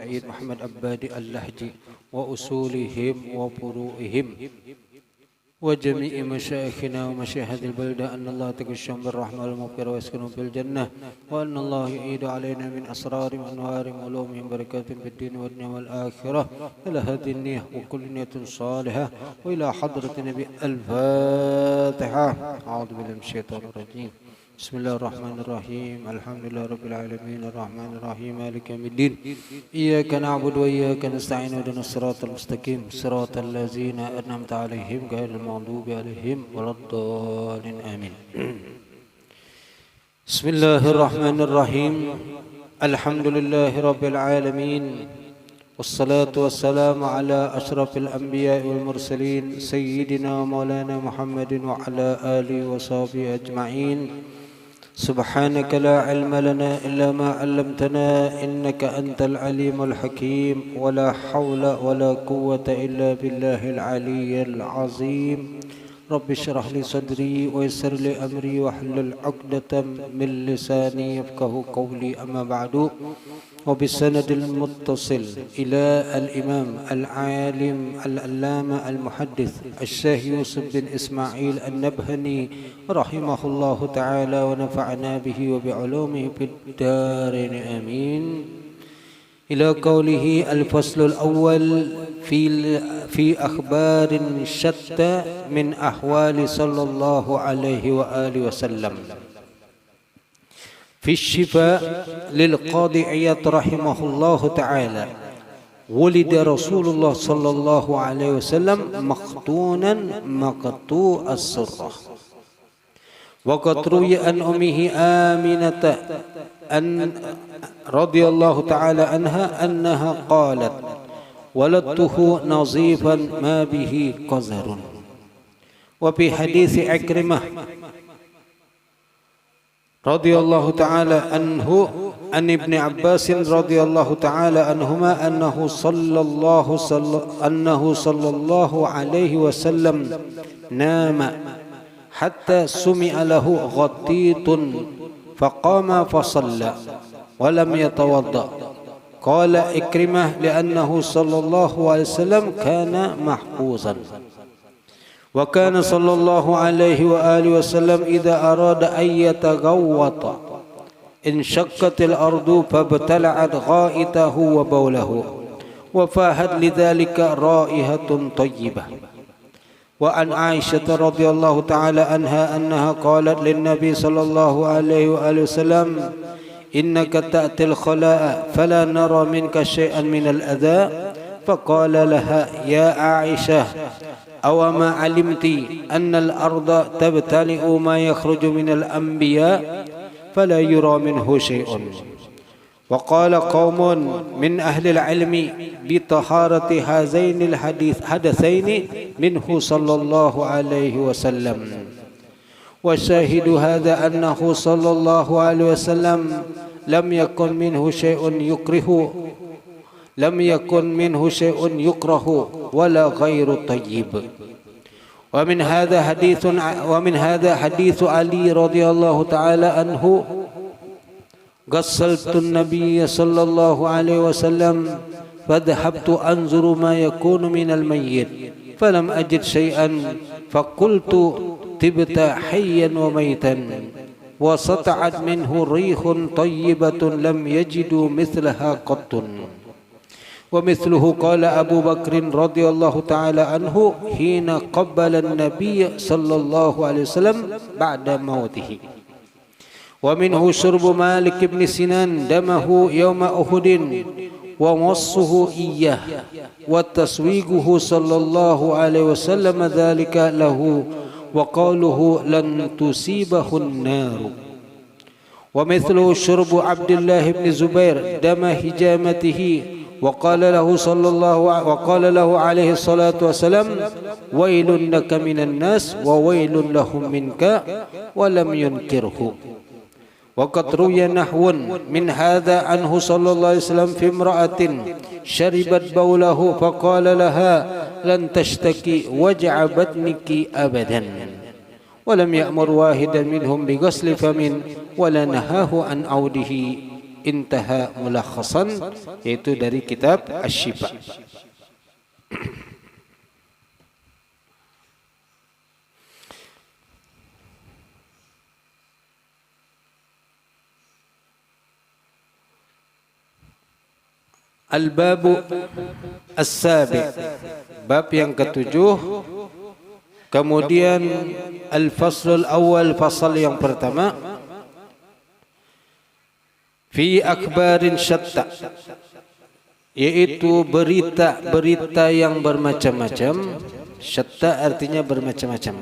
سعيد محمد عبادي اللهجي وأصولهم وفروعهم وجميع مشايخنا ومشاهد البلدة أن الله تغشهم بالرحمة والمغفرة ويسكنهم في الجنة وأن الله يعيد علينا من أسرار وأنوار وعلوم بركات في الدين والدنيا والآخرة إلى هذه النية وكل نية صالحة وإلى حضرة النبي الفاتحة. أعوذ بالله من الشيطان الرجيم. بسم الله الرحمن الرحيم. الحمد لله رب العالمين الرحمن الرحيم مالك يوم الدين إياك نعبد وإياك نستعين اهدنا الصراط المستقيم صراط الذين أنعمت عليهم غير المغضوب عليهم ولا الضالين آمين. بسم الله الرحمن الرحيم. الحمد لله رب العالمين والصلاة والسلام على أشرف الأنبياء والمرسلين سيدنا ومولانا محمد وعلى آله وصحبه أجمعين. سبحانك لا علم لنا إلا ما علمتنا إنك أنت العليم الحكيم ولا حول ولا قوة إلا بالله العلي العظيم. رب اشرح لي صدري ويسر لي أمري واحلل عقدة من لساني يفقه قولي. أما بعد، وبالسند المتصل إلى الإمام العالم العلامة المحدث الشيخ يوسف بن إسماعيل النبهاني رحمه الله تعالى ونفعنا به وبعلومه في الدارين آمين. إلى قوله الفصل الأول في أخبار شتى من أحوال صلى الله عليه وآله وسلم. في الشفاء للقاضي عياض رحمه الله تعالى: ولد رسول الله صلى الله عليه وسلم مختونا مقطوع السرة. وقد روي عن أمه آمنة رضي الله تعالى عنها أنها قالت: ولدته نظيفا ما به قذر. وفي حديث عكرمة رضي الله تعالى عنه عن ابن عباس رضي الله تعالى عنهما أنه صلى الله عليه وسلم نام حتى سمع له غطيط فقام فصلى ولم يتوضأ. قال إكرمة: لأنه صلى الله عليه وسلم كان محفوظا. وكان صلى الله عليه وآله وسلم إذا أراد أن يتغوط انشقت الأرض فابتلعت غائطه وبوله وفاحت لذلك رائحة طيبة. وعن عائشة رضي الله تعالى عنها أنها قالت للنبي صلى الله عليه وآله وسلم: إنك تأتي الخلاء فلا نرى منك شيئا من الأذى. فقال لها: يا عائشة، أو ما علمت أن الأرض تبتلع ما يخرج من الأنبياء فلا يرى منه شيء. وقال قوم من أهل العلم بطهارة هذين الحدثين منه صلى الله عليه وسلم. وشاهد هذا أنه صلى الله عليه وسلم لم يكن منه شيء يكره ولا غير طيب. ومن هذا حديث علي رضي الله تعالى عنه: غسلت النبي صلى الله عليه وسلم فذهبت أنظر ما يكون من الميت فلم أجد شيئا فقلت: تبت حيا وميتا. وسطعت منه ريح طيبة لم يجدوا مثلها قط. ومثله قال أبو بكر رضي الله تعالى عنه حين قبل النبي صلى الله عليه وسلم بعد موته. ومنه شرب مالك بن سنان دمه يوم أحد ومصه إياه وتسويقه صلى الله عليه وسلم ذلك له وقوله: لن تصيبه النار. ومثله شرب عبد الله بن زبير دم هجامته وقال له عليه الصلاة والسلام: ويل لك من الناس وويل لهم منك، ولم ينكره. وقد روي نحو من هذا عنه صلى الله عليه وسلم في امرأة شربت بوله فقال لها: لن تشتكي وجع بطنك أبدا. ولم يأمر واحدا منهم بغسل فم ولا نهاه عن عوده intaha mulakhasan, yaitu dari kitab Asy-Syifa. Al-babu as-sabi, bab yang ketujuh. Kemudian al-faslul awal, fasal yang pertama, fi akbarin syatta, yaitu berita-berita yang bermacam-macam. Syatta artinya bermacam-macam.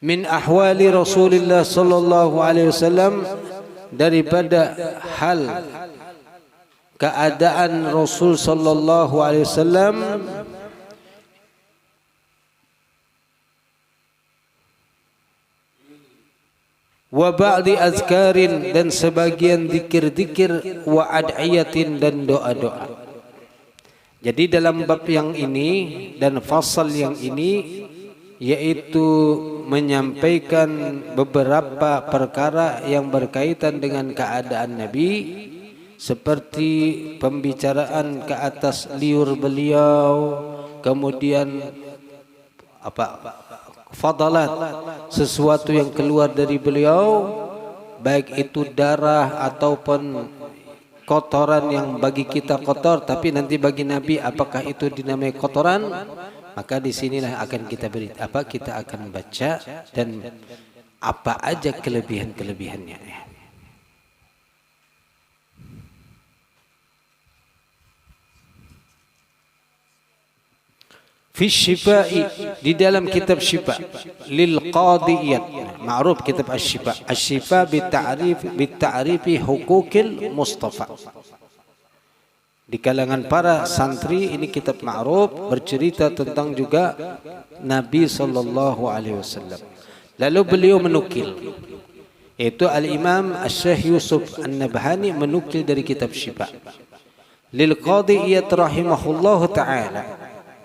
Min ahwali Rasulullah sallallahu alaihi wasallam, daripada hal keadaan Rasul sallallahu alaihi wasallam, wa ba'di azkarin, dan sebagian zikir-zikir, wa ad'iyatin, dan doa-doa. Jadi dalam bab yang ini dan fasal yang ini, yaitu menyampaikan beberapa perkara yang berkaitan dengan keadaan Nabi, seperti pembicaraan ke atas liur beliau, kemudian fadalat, sesuatu yang keluar dari beliau, baik itu darah ataupun kotoran yang bagi kita kotor, tapi nanti bagi Nabi apakah itu dinamai kotoran? Maka di sinilah akan kita beri, kita akan baca dan apa aja kelebihan-kelebihannya. Fi Syifa'i, di dalam kitab Syifa, lil qadiyat, ma'ruf kitab Asy-Syifa, Asy-Syifa bitta'rifi hukukil Mustafa. Di kalangan para santri ini kitab ma'ruf, bercerita tentang juga Nabi sallallahu alaihi wasallam. Lalu beliau menukil, yaitu al-Imam Asy-Syaikh Yusuf An-Nabhani menukil dari kitab Syifa. Lil qadiyat rahimahullahu taala.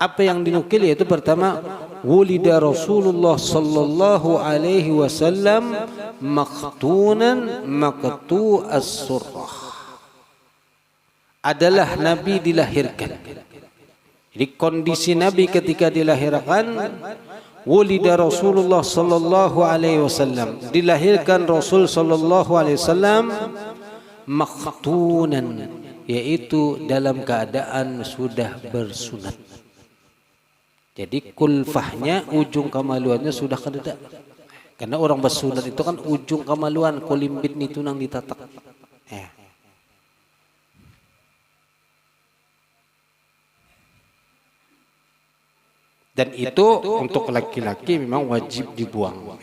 Apa yang dinukil yaitu pertama, wulida Rasulullah sallallahu alaihi wasallam maktunan maqtu as-surrah. Adalah Nabi dilahirkan. Jadi kondisi Nabi ketika dilahirkan, wulida Rasulullah sallallahu alaihi wasallam, dilahirkan Rasul sallallahu alaihi wasallam maktunan, yaitu dalam keadaan sudah bersunat. Jadi kulfahnya, ujung kemaluannya sudah kededa. Karena orang bersunat itu kan ujung kemaluan, kulimbit itu nang ditatak. Dan itu untuk laki-laki memang wajib dibuang.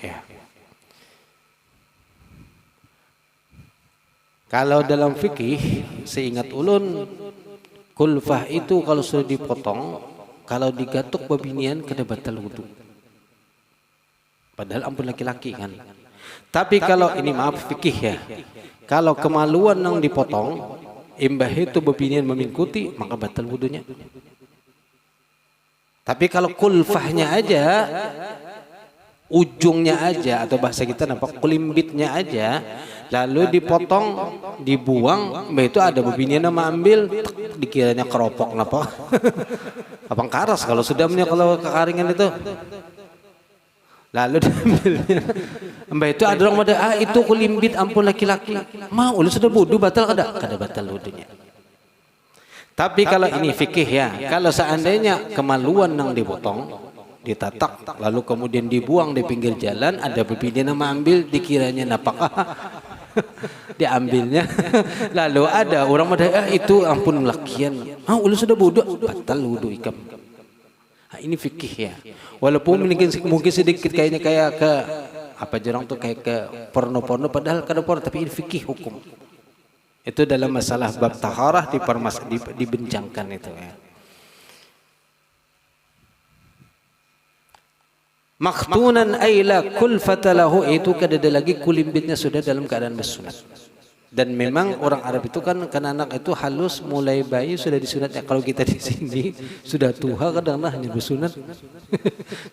Kalau dalam fikih, seingat ulun, kulfah itu kalau sudah dipotong, kalau digatuk babinian kena batal wudu. Padahal ampun laki-laki kan. Tapi kalau ini maaf fikih ya, kalau kemaluan yang dipotong, imbah itu babinian memingkuti, maka batal wudunya. Tapi kalau kulfahnya aja, ujungnya aja, atau bahasa kita nampak kulimbitnya aja, lalu dipotong, dibuang, mbak itu ada babinian nama ambil, dikiranya keropok napa? Abang karas kalau sudamnya, kalau kekaringan itu. Lalu diambilnya, mbak itu ada orang pada, itu kulimbit ampun laki-laki. Mau, lu sudah wudu batal kada batal wudunya. Tapi kalau ini fikih ya, kalau seandainya kemaluan yang dipotong, ditatak, lalu kemudian dibuang di pinggir jalan, ada babinian nama ambil, dikiranya napakah? Diambilnya, lalu ada orang pada, itu ampun lakian, lu sudah wudu, batal wudu ikam. Ini fikih ya, walaupun mungkin sedikit kayaknya kayak ke apa jorang tuh kayak ke porno-porno, padahal kada porno, tapi ini fikih hukum. Itu dalam masalah bab taharah dibincangkan itu ya. Maktunan aila kulfata lahu, itu kada ada lagi kulimbitnya sudah dalam keadaan bersunat. Dan memang orang Arab itu kan anak itu halus mulai bayi sudah disunat ya. Kalau kita di sini sudah tua kadang-kadang hanya bersunat.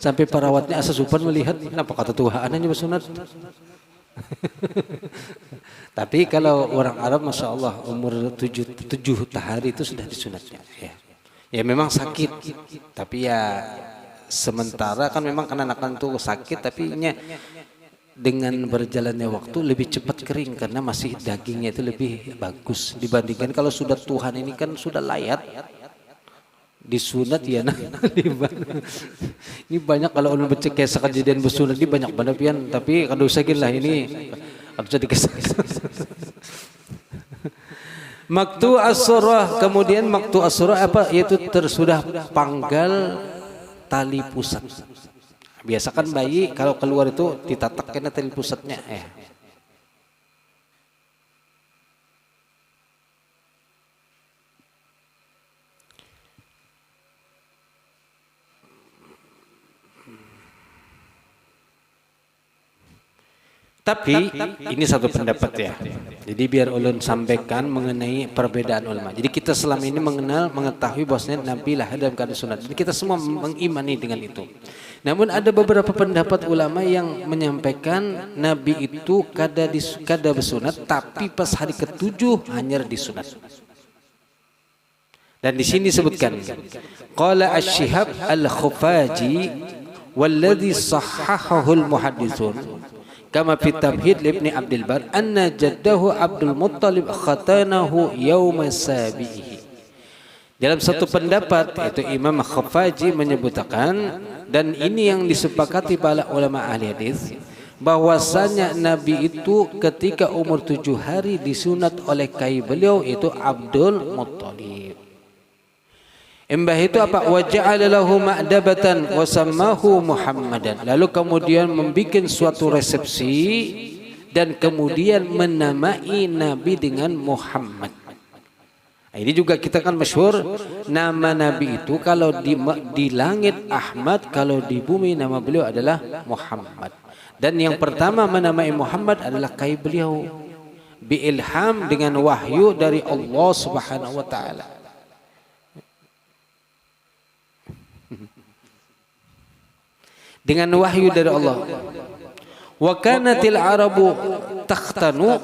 Sampai perawatnya asa supan melihat kenapa kata tua hanya bersunat. Tapi kalau orang Arab Masya Allah umur 7 hari itu sudah disunatnya ya. Ya memang sakit, tapi ya sementara kan memang anak-anak itu sakit, tapi dengan berjalannya waktu lebih cepat kering karena masih dagingnya itu lebih bagus dibandingkan kalau sudah Tuhan ini kan sudah layat disunat ya nah. Ini banyak kalau ulun baca kisah kejadian bersunat ini banyak banget pian, tapi kalau usahkin lah ini harus dikisah. Maktu as-surah, kemudian maktu as-surah apa? Yaitu tersudah panggal tali pusat. Biasakan bayi kalau keluar itu ditatak kena tali pusatnya. Tapi ini satu pendapat ya. Jadi biar ulun sampaikan mengenai perbedaan ulama. Jadi kita selama ini mengetahui bahwasanya Nabi lahir dalam keadaan sunat. Jadi kita semua mengimani dengan itu. Namun ada beberapa pendapat ulama yang menyampaikan Nabi itu kada bersunat, tapi pas hari ke-7 hanya disunat. Dan di sini disebutkan qala asy-Syihab al-Khufaji walladhi sahhahahu al-muhadditsun kama fi Tamhid li Ibnu Abdul Bar anna jaddahu Abdul Muttalib khatanahu yauma sabihi. Dalam satu pendapat yaitu Imam Khafaji menyebutkan, dan ini yang disepakati para ulama ahli hadis, bahwasanya Nabi itu ketika umur 7 hari disunat oleh kai beliau itu Abdul Muttalib. Embah itu apa? Wa ja'ala lahu ma'dabatan wa sammahu Muhammadan. Lalu kemudian membuat suatu resepsi dan kemudian menamai Nabi dengan Muhammad. Nah, ini juga kita kan masyhur nama Nabi itu kalau di langit Ahmad, kalau di bumi nama beliau adalah Muhammad. Dan yang pertama menamai Muhammad adalah kai beliau bi ilham dengan wahyu dari Allah Subhanahu wa taala. Dengan wahyu dari Allah. Wa kanatil arabu takhtanu,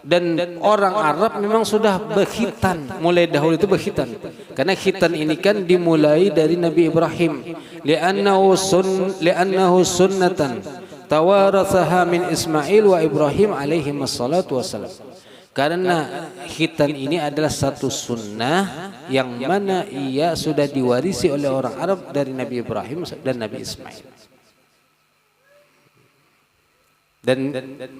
dan orang Arab memang sudah berkhitan mulai dahulu itu berkhitan. Karena khitan ini kan dimulai dari Nabi Ibrahim. Li'annahu sunnatan tawarathaha min Ismail wa Ibrahim alaihi wassalatu wassalam. Karena khitan ini adalah satu sunnah yang mana ia sudah diwarisi oleh orang Arab dari Nabi Ibrahim dan Nabi Ismail. Dan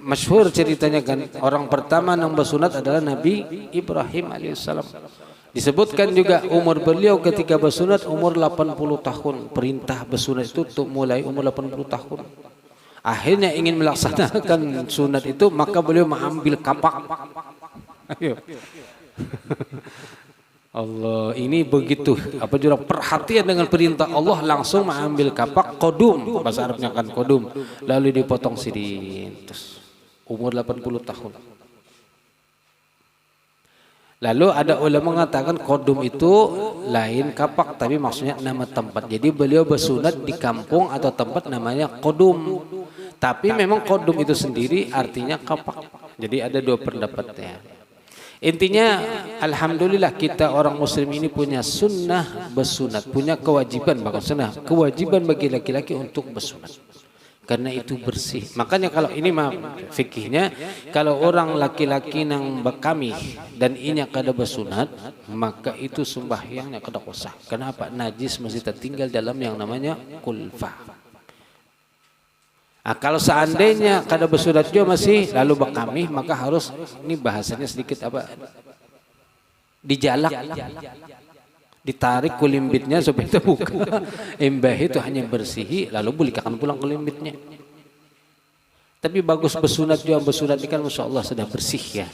masyhur ceritanya kan orang pertama yang bersunat adalah Nabi Ibrahim alaihissalam. Disebutkan juga umur beliau ketika bersunat umur 80 tahun. Perintah bersunat itu mulai umur 80 tahun. Akhirnya ingin melaksanakan sunat itu, maka beliau mengambil kapak. Ayo. Allah, ini begitu apa juga perhatian dengan perintah Allah, langsung mengambil kapak kodum, bahasa Arabnya kan kodum, lalu dipotong sidin. Terus umur 80 tahun. Lalu ada ulama mengatakan kodum itu lain kapak, tapi maksudnya nama tempat. Jadi beliau bersunat di kampung atau tempat namanya kodum. Tapi memang kodum itu sendiri artinya kapak. Jadi ada dua pendapatnya. Intinya alhamdulillah kita orang muslim ini punya sunnah bersunat, punya kewajiban, bahkan sunnah kewajiban bagi laki-laki untuk bersunat. Karena itu bersih. Makanya kalau ini fikihnya, kalau orang laki-laki yang berkami dan inya kada bersunat, maka itu sembahyangnya kada sah. Kenapa? Najis masih tertinggal dalam yang namanya kulfah. Nah, kalau seandainya kada bersunat juga masih lalu berkami, maka harus, ini bahasanya sedikit apa? Dijalak. Ditarik kulimbitnya supaya itu buka. Embah itu hanya bersihi lalu balikan pulang kulimbitnya. Tapi bagus bersunat juga, bersunat ini kan Masya Allah sudah bersih ya.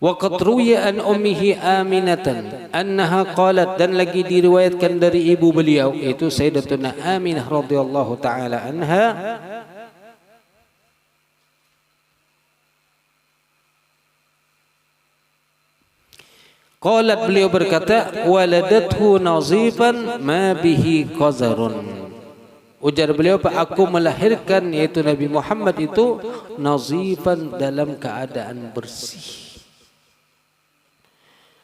Wa qad ruwiya an ummihi Aminatan annaha qalat, dan lagi diriwayatkan dari ibu beliau itu Sayyidatuna Aminah radhiyallahu taala anha, qalat, beliau berkata, waladathu nazifan ma bihi qazarun. Ujar beliau, aku melahirkan yaitu Nabi Muhammad itu nazifan, dalam keadaan bersih.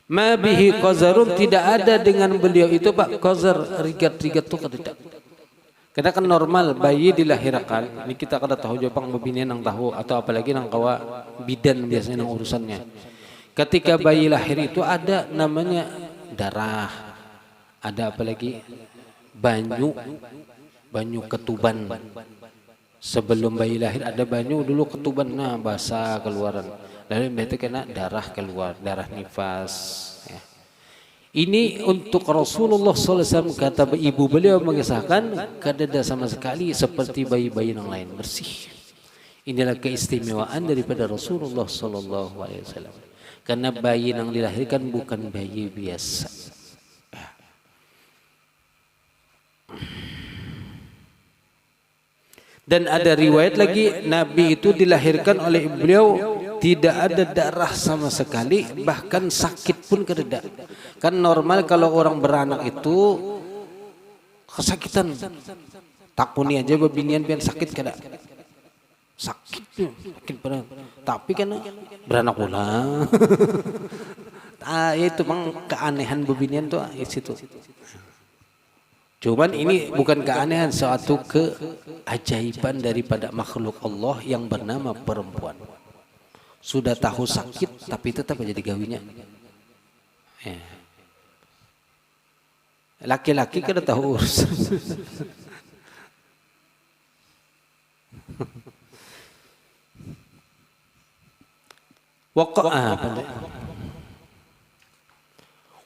Ma bihi qazarun, tidak ada dengan beliau itu Pak qazar, rigat-rigat itu tidak. Karena kan normal bayi dilahirkan, ini kita kada tahu Jepang bebinian nang tahu, atau apalagi nang kawa bidan biasanya nang urusannya. Ketika bayi lahir itu ada namanya darah, ada apalagi banyu ketuban. Sebelum bayi lahir ada banyu dulu ketuban, nah basah keluaran. Lalu itu kena darah keluar, darah nifas. Ya. Ini untuk Rasulullah SAW, kata ibu beliau mengisahkan, kadada sama sekali seperti bayi-bayi yang lain, bersih. Inilah keistimewaan daripada Rasulullah SAW. Karena bayi yang dilahirkan bukan bayi biasa. Dan ada riwayat lagi, Nabi itu dilahirkan oleh beliau tidak ada darah sama sekali, bahkan sakit pun tidak. Kan normal kalau orang beranak itu kesakitan. Takuni aja bebinian pian sakit kada. Sakit berat. Tapi kan beranak ulang. Itu memang keanehan bebinian tuh di situ. Cuman ini bukan keanehan, suatu keajaiban daripada makhluk Allah yang bernama perempuan. Sudah tahu sakit tapi tetap aja digawinya. Ya. Laki-laki kada tahu urusan.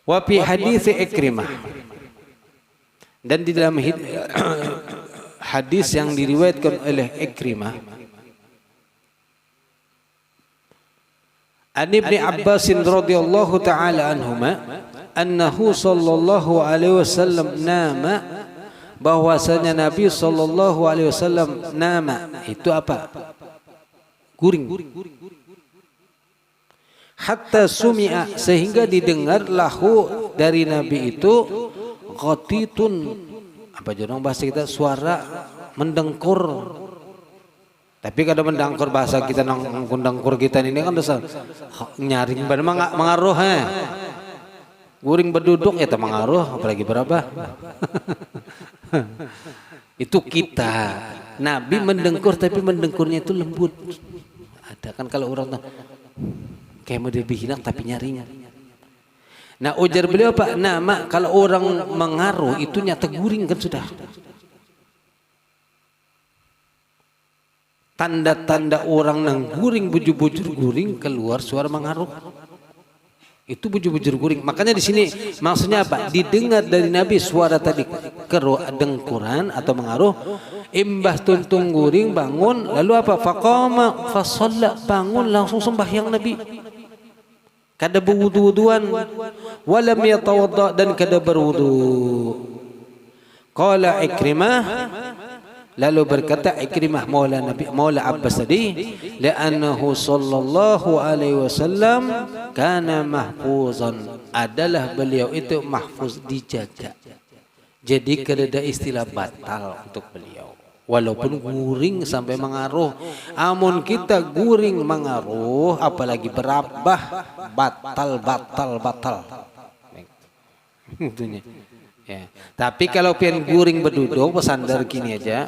Wa fi hadis Ikrimah, dan di dalam hadis yang diriwayatkan oleh Ikrimah, an Ibnu Abbas radhiyallahu taala anhuma annahu sallallahu alaihi wasallam nama, bahwasanya Nabi sallallahu alaihi wasallam nama itu apa? Guring. Hatta sumi'a, sehingga didengar lahu dari Nabi itu ghatitun, apa jorong bahasa kita, suara mendengkur. Tapi kada mendengkur bahasa kita nang mendengkur kita ini kan dosa nyaring badan mengaruh guring berduduk ya mengaruh, apalagi berapa. Itu kita. Nabi mendengkur, tapi mendengkurnya itu lembut. Ada kan kalau orang kayak model bihinak tapi nyaring. Nah ujar beliau Pak, nama kalau orang mengaruh itu nyata guring kan sudah. Tanda-tanda orang nang guring, bujur-bujur guring, keluar suara mengaruh. Itu bujur-bujur guring. Makanya di sini maksudnya apa? Didengar dari Nabi suara tadi dengkuran atau mengaruh. Imbah tuntung guring bangun, lalu apa? Faqama fasalla, bangun langsung sembahyang Nabi. Kada berwudu-wuduan, walam yatawadda, dan kada berwudu. Qala Ikrimah, lalu berkata Ikrimah maula Nabi, maula Abbas tadi, li'annahu sallallahu alaihi wasallam kana mahfuzan, adalah beliau itu mahfuz, dijaga. Jadi kada ada istilah batal untuk beliau. Walaupun guring sampai mengaruh, amun kita guring mengaruh, apalagi berabah, batal. Itunya. Ya. Tapi kalau pian guring berduduk, pesandar gini aja,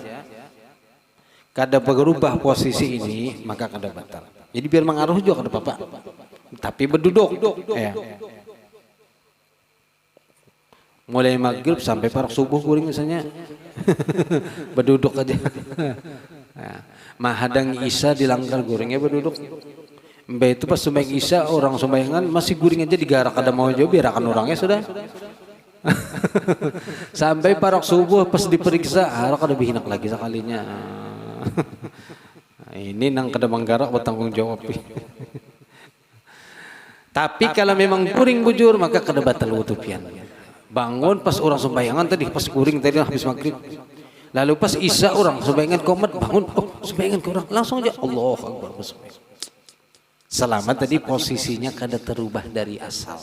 kada berubah posisi ini, maka kada batal. Jadi biar mengaruh juga kada apa-apa. Tapi berduduk. Ya. Mulai maghrib sampai parak subuh guring misalnya. Berduduk aja. Mahadang Isya dilanggar guringnya berduduk. Mbak itu pas sembahyang Isya, orang sembayangan masih guring aja digarak, ada mau jauh biarkan orangnya sudah. Sampai parak subuh pas diperiksa, harap ada bihinak lagi sekalinya. Ini nang kada manggarak bertanggung jawab. Tapi kalau memang kuring bujur maka kada batal wudu pian. Bangun pas orang sembayangan tadi, pas kuring tadi habis maghrib. Lalu pas isya orang sembayangan komat bangun, oh sembayangan ke orang langsung aja Allah Akbar. Selamat tadi posisinya kada terubah dari asal.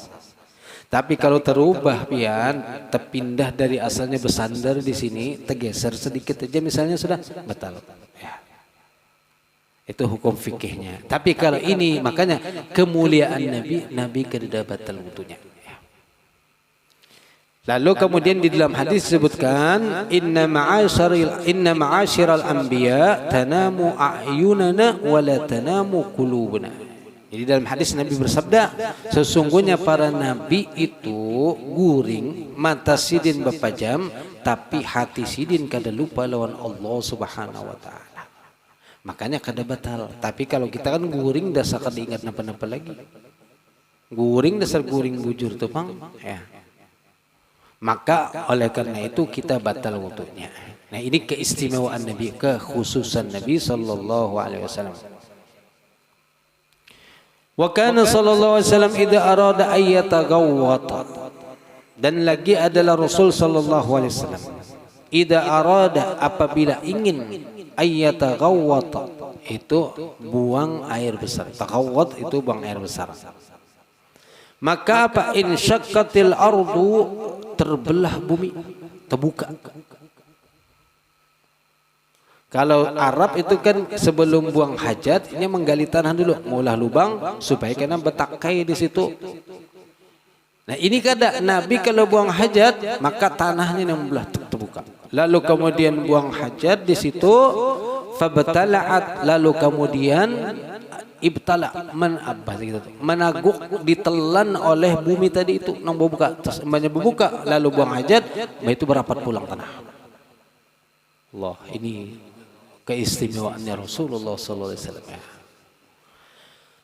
Tapi kalau terubah pian, terpindah dari asalnya bersandar di sini, tergeser sedikit aja misalnya sudah batal. Ya. Itu hukum fikihnya. Tapi kalau ini makanya kemuliaan Nabi kada batal wudunya. Lalu kemudian di dalam hadis disebutkan inna ma'asyiral anbiya tanamu a'yunana wa la tanamu qulubuna. Jadi dalam hadis Nabi bersabda, sesungguhnya para nabi itu guring, mata sidin bapajam, tapi hati sidin kada lupa lawan Allah Subhanahu wa taala. Makanya kada batal. Tapi kalau kita kan guring dasar kada ingat napa-napa lagi. Guring dasar guring bujur tuh Bang, ya. Maka oleh karena itu kita batal wudunya. Nah, ini keistimewaan Nabi, kekhususan Nabi sallallahu alaihi wasallam. Wa kana sallallahu alaihi wasallam idza arada ay yataghawwata. Dan lagi adalah Rasul sallallahu alaihi wasallam idza arada apabila ingin ay yataghawwata itu buang air besar. Taghawwat itu buang air besar. Maka apa in syaqqatil ardu terbelah bumi, terbuka. Kalau Arab itu kan sebelum buang hajat ini menggali tanah dulu, mulah lubang supaya kena betakai di situ. Nah ini kada Nabi kalau buang hajat maka tanahnya yang belah terbuka. Lalu kemudian buang hajat di situ, fabtala'at, lalu kemudian ibtala menaguk ditelan oleh bumi tadi itu nang buka, banyak buka lalu buang hajat, itu berapat pulang tanah. Allah, ini keistimewaannya Rasulullah sallallahu alaihi wasallam.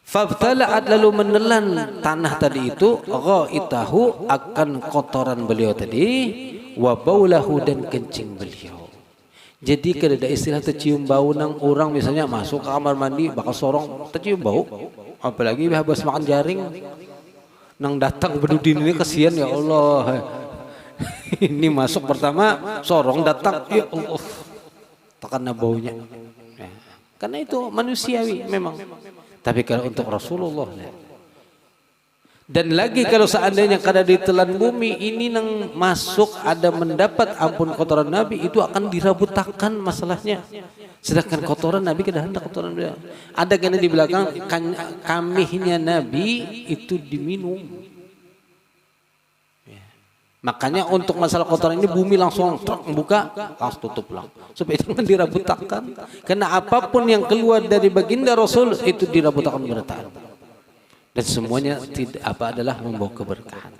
Fabtala'at, lalu menelan tanah tadi itu, ghaitahu, akan kotoran beliau tadi, wa baulahu, dan kencing beliau. Jadi kada ada istilah tercium bau nang orang misalnya masuk ke kamar mandi bakal sorong tercium bau, apalagi habis makan jaring nang datang berdudin ini kesian ya Allah. Ini masuk pertama sorong datang ya Allah takana baunya. Karena itu manusiawi memang. Tapi kalau untuk Rasulullah dan lagi kalau seandainya kada ditelan bumi ini nang masuk ada mendapat ampun kotoran Nabi itu akan dirabutakan masalahnya. Sedangkan kotoran Nabi kada hendak kotoran beliau. Ada kena di belakang kamihnya Nabi itu diminum. Ya. Makanya untuk masalah kotoran ini bumi langsung buka, langsung tutup lang. Supaya jangan dirabutakan. Karena apapun yang keluar dari baginda Rasul itu dirabutakan bertahan. Dan semuanya adalah membawa keberkahan.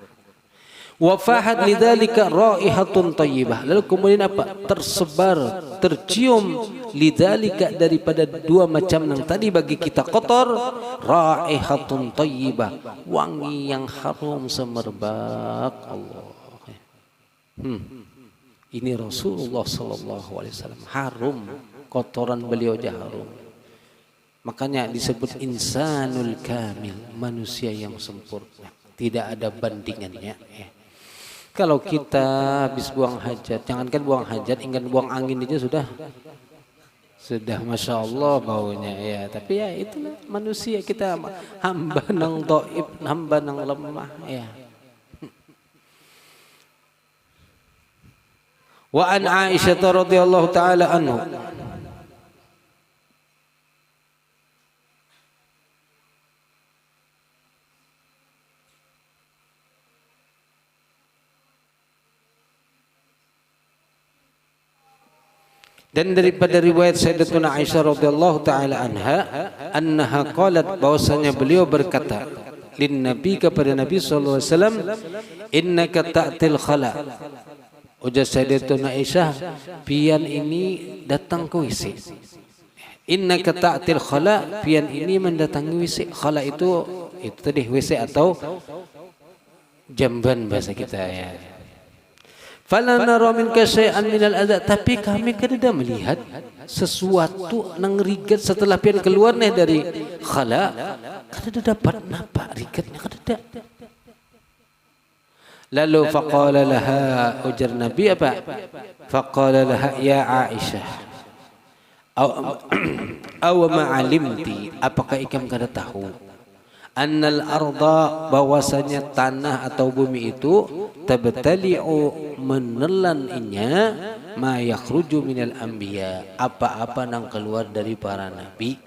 Wa fahat lidzalika raihatun thayyibah. Lalu kemudian apa? Tersebar, tercium lidzalika daripada dua macam yang tadi bagi kita kotor, raihatun thayyibah, wangi yang harum semerbak Allah. Ini Rasulullah sallallahu alaihi wasallam harum, kotoran beliau aja harum. Makanya disebut insanul kamil, manusia yang sempurna, tidak ada bandingannya. Kalau kita habis buang hajat, jangankan buang hajat, ingat buang angin aja sudah masya Allah baunya ya. Tapi ya itulah manusia kita, hamba nang dhaif, hamba nang lemah ya. Wa an Aisyah radhiyallahu taala anhu. Dan daripada riwayat Sayyidatuna Aisyah radhiyallahu taala anha, annaha qalat, bahwasanya beliau berkata lin Nabi, kepada Nabi sallallahu alaihi wasallam, innaka ta'til khala. Ujar Sayyidatuna Aisyah, pian ini datang ke WC. Innaka ta'til khala, pian ini mendatangi WC. Khala itu tadi WC atau jamban bahasa kita ya. Fala nara minka syai'an minal adza, tapi kami kada melihat sesuatu nang rigat setelah pian keluar nih dari khala, kada dapat napa rigatnya kada. Lalu faqala laha, ujar Nabi apa? Faqala laha ya Aisyah, aw ma'alimti, apakah ikam kada tahu annal arda, bahwasanya tanah atau bumi itu tabtali'u, menelan inya ma yakhruju minal anbiya, apa-apa nang keluar dari para nabi.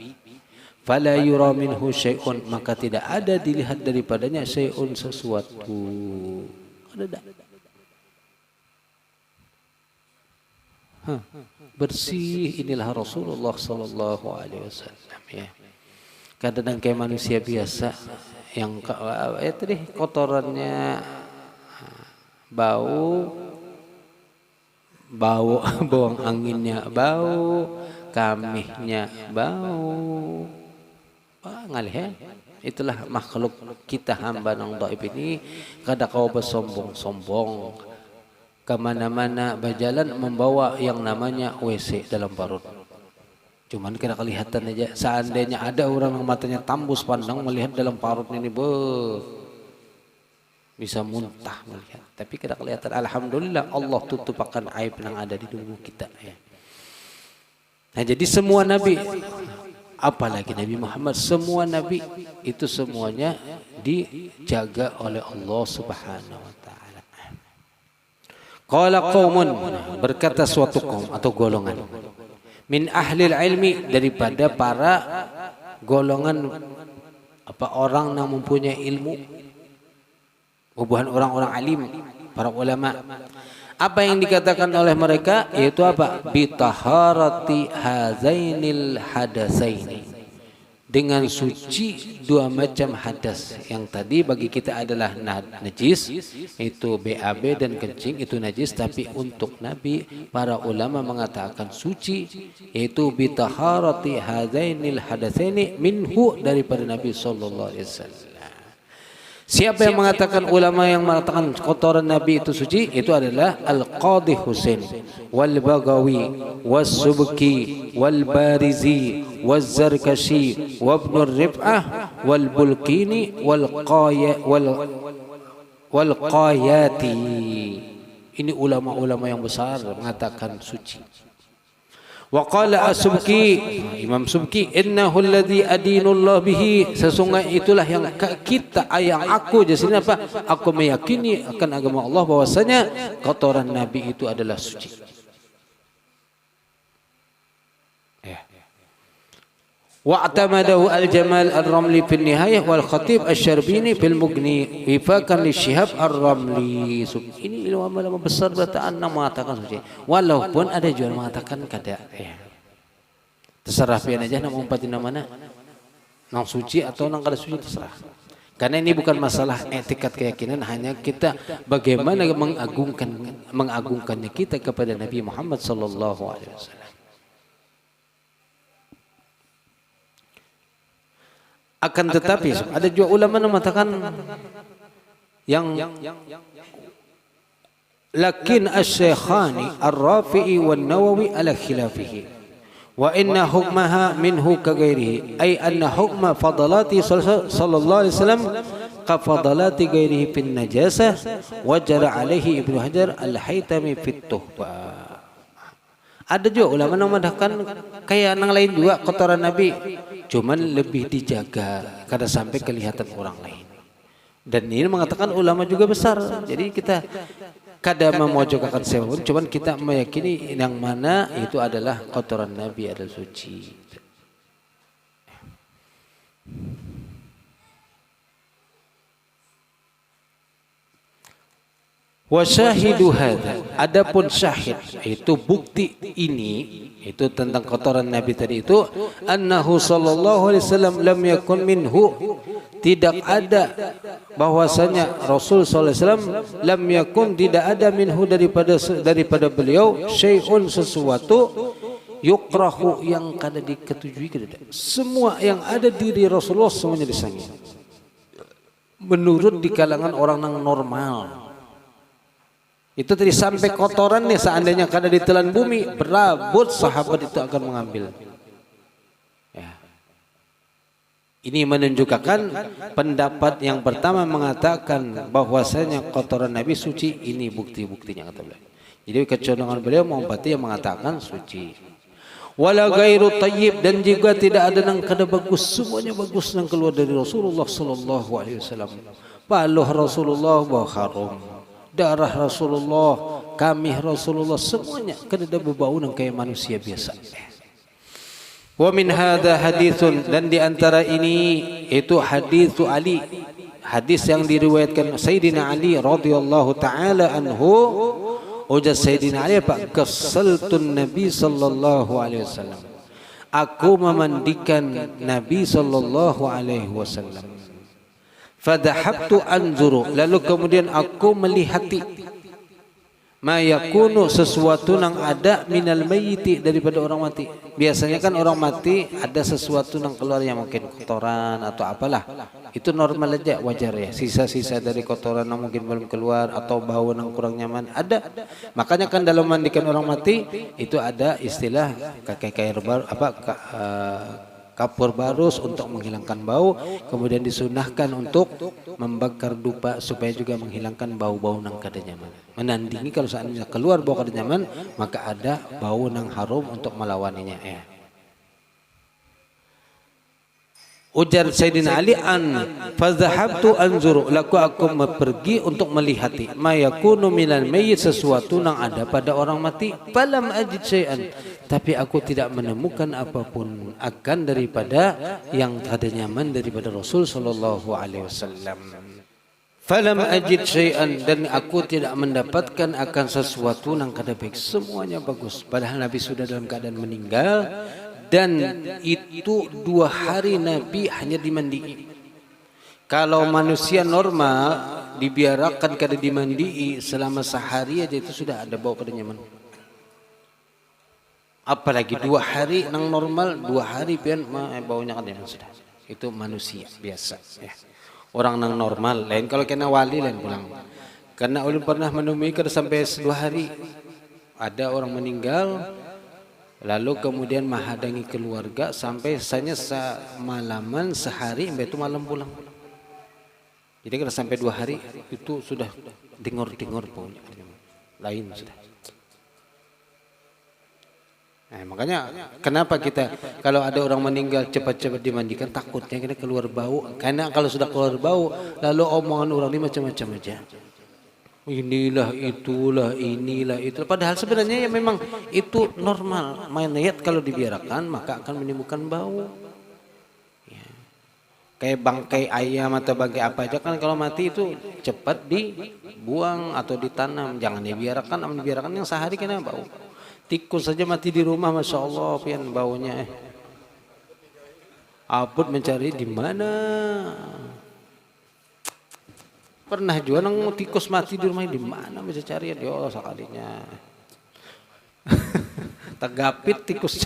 Fala yura minhu syai'un, maka tidak ada dilihat daripadanya syai'un, sesuatu. Ada. Bersih inilah Rasulullah sallallahu alaihi wasallam ya. Kadang kayak manusia biasa yang tadi kotorannya bau bawang anginnya bau, kamihnya bau, ngalih ya. Itulah makhluk kita hamba nang dhaif ini, kada kau bersombong-sombong kemana-mana berjalan membawa yang namanya WC dalam parut. Cuman kira kelihatan aja. Seandainya ada orang yang matanya tambus pandang melihat dalam parut ini, bisa muntah melihat. Tapi kira kelihatan. Alhamdulillah Allah tutup akan aib yang ada di tubuh kita. Ya. Nah jadi semua nabi, apalagi Nabi Muhammad, semua nabi itu semuanya dijaga oleh Allah Subhanahu Wa Taala. Qala qaumun, berkata suatu kaum atau golongan, min ahlil ilmi, daripada para golongan orang yang mempunyai ilmu, bukan orang-orang alim, para ulama. Apa yang dikatakan oleh mereka yaitu apa? Bitaharati hazainil hadasaini, dengan suci dua macam hadas. Yang tadi bagi kita adalah najis, itu BAB dan kencing itu najis, tapi untuk Nabi para ulama mengatakan suci, yaitu bitaharati hadainil hadasaini minhu, daripada Nabi sallallahu alaihi wasallam. Siapa yang mengatakan, ulama yang mengatakan kotoran Nabi itu suci, itu adalah Al-Qadhi Husain wal Baghawi was Subki wal Barizi waz Zarkashi wa Ibn Rif'ah wal Bulkini wal Qayati. Ini ulama-ulama yang besar mengatakan suci. Wa qala as-Subki, Imam Subki, innahu alladhi adinullah bihi, sesungguhnya itulah yang kita, yang aku jadi apa? Aku meyakini akan agama Allah bahwasanya kotoran Nabi itu adalah suci. Wa'tamadahu al-Jamal al-Ramli fil Nihayah wal Khatib asy-Syarbini fil Mughni wifakan li Syihab ar-Ramli. Ini ulama besar bertaan yang mengatakan suci. Walaupun ada juga mengatakan kada. Terserah pian aja nak umpatin mana. Nang suci atau nang kada suci terserah. Karena ini bukan masalah etikat keyakinan, hanya kita bagaimana mengagungkannya kita kepada Nabi Muhammad sallallahu alaihi wasallam. Akan tetapi ada juga ulama yang mengatakan yang lakin asy-Syekhani Ar-Rafi'i wan Nawawi ala khilafihi wa inna hukmaha minhu ka ghairihi, ay anna hukma fadalati sallallahu alaihi wasallam ka fadalati ghairihi fin najasah wa jara alaihi Ibnu Hajar Al-Haytami fit Tuhfah. Ada juga ulama yang mengatakan kayak nang lain juga kotoran Nabi, cuman lebih dijaga kada sampai kelihatan orang lain. Dan ini mengatakan ulama juga besar. Jadi kita kada memojokkan siapapun, cuman kita meyakini yang mana itu adalah kotoran Nabi adalah suci. Wa syahidu hadza, adapun syahid itu bukti ini, itu tentang kotoran Nabi tadi itu, annahu sallallahu alaihi wasallam lam yakun minhu, tidak ada bahwasanya Rasul sallallahu alaihi wasallam lam yakun, tidak ada minhu daripada beliau syai'un, sesuatu yukrahu yang kada diketujui, kada. Semua yang ada diri Rasulullah semuanya disangi. Menurut di kalangan orang yang normal. Itu tadi sampai kotorannya seandainya kada ditelan bumi, berabut sahabat itu akan mengambil. Ya. Ini menunjukkan pendapat yang pertama mengatakan bahwasanya kotoran Nabi suci. Ini bukti-buktinya kata beliau. Jadi kecenderungan beliau yang mengatakan suci. Wala ghairu tayyib, dan juga tidak ada yang kada bagus, semuanya bagus yang keluar dari Rasulullah sallallahu alaihi wasallam. Baluh Rasulullah bau harum, darah Rasulullah, kamih Rasulullah, semuanya kada ada berbau yang kayak manusia biasa. Wa min hadza haditsun, dan di antara ini itu haditsu Ali, hadis yang diriwayatkan Sayyidina Ali radhiyallahu taala anhu. Ujar Sayyidina Ali apa? Kasaltun Nabi sallallahu alaihi wasallam. Aku memandikan Nabi sallallahu alaihi wasallam. Fadhahabtu anzuru, lalu kemudian aku melihati ma yakunu, sesuatu yang ada minal mayyiti, daripada orang mati. Biasanya kan orang mati ada sesuatu yang keluar yang mungkin kotoran atau apalah. Itu normal aja, wajar ya. Sisa-sisa dari kotoran yang mungkin belum keluar atau bau yang kurang nyaman ada. Makanya kan dalam mandikan orang mati itu ada istilah kapur barus untuk menghilangkan bau, kemudian disunahkan untuk membakar dupa supaya juga menghilangkan bau-bau yang kada nyaman. Menandingi kalau seandainya keluar bau kada nyaman, maka ada bau yang harum untuk melawaninya ya. Ujar Sayyidina Ali fadhahabtu anzuru, laku aku pergi untuk melihati ma yakunu minal mayyit, sesuatu yang ada pada orang mati. Falam ajid syai'an, tapi aku tidak menemukan apapun akan daripada yang kada nyaman daripada Rasul sallallahu alaihi wasallam. Falam ajid syai'an, dan aku tidak mendapatkan akan sesuatu yang kada baik, semuanya bagus. Padahal Nabi sudah dalam keadaan meninggal. Dan itu 2 hari Nabi hanya dimandi. Kalau manusia normal dibiarkan kada dimandi selama sehari aja itu sudah ada bau kada nyaman. Apalagi 2 hari nang normal, 2 hari pian baunya kada nyaman sudah. Itu manusia biasa ya. Orang nang normal lain, kalau kena wali lain pulang. Karena ulun pernah menemui kada sampai 2 hari ada orang meninggal. Lalu kemudian menghadangi keluarga sampai hanya semalaman sehari, itu malam pulang. Jadi kalau sampai 2 hari itu sudah dengur-dengur baunya lain sudah. Nah, makanya kenapa kita kalau ada orang meninggal cepat-cepat dimandikan, takutnya kita keluar bau. Karena kalau sudah keluar bau, lalu omongan orang ini macam-macam aja. Inilah itulah inilah itu, padahal sebenarnya ya memang itu normal. Mayat kalau dibiarkan maka akan menimbulkan bau ya. Kayak bangkai ayam atau bangkai apa aja kan kalau mati itu cepat dibuang atau ditanam, jangan dibiarkan. Dibiarkan yang sehari kena bau. Tikus saja mati di rumah, masya Allah pian baunya abut mencari di mana. Pernah juga nang tikus mati di rumah, di mana bisa cari ya dia sekalinya. Tagapit tikus.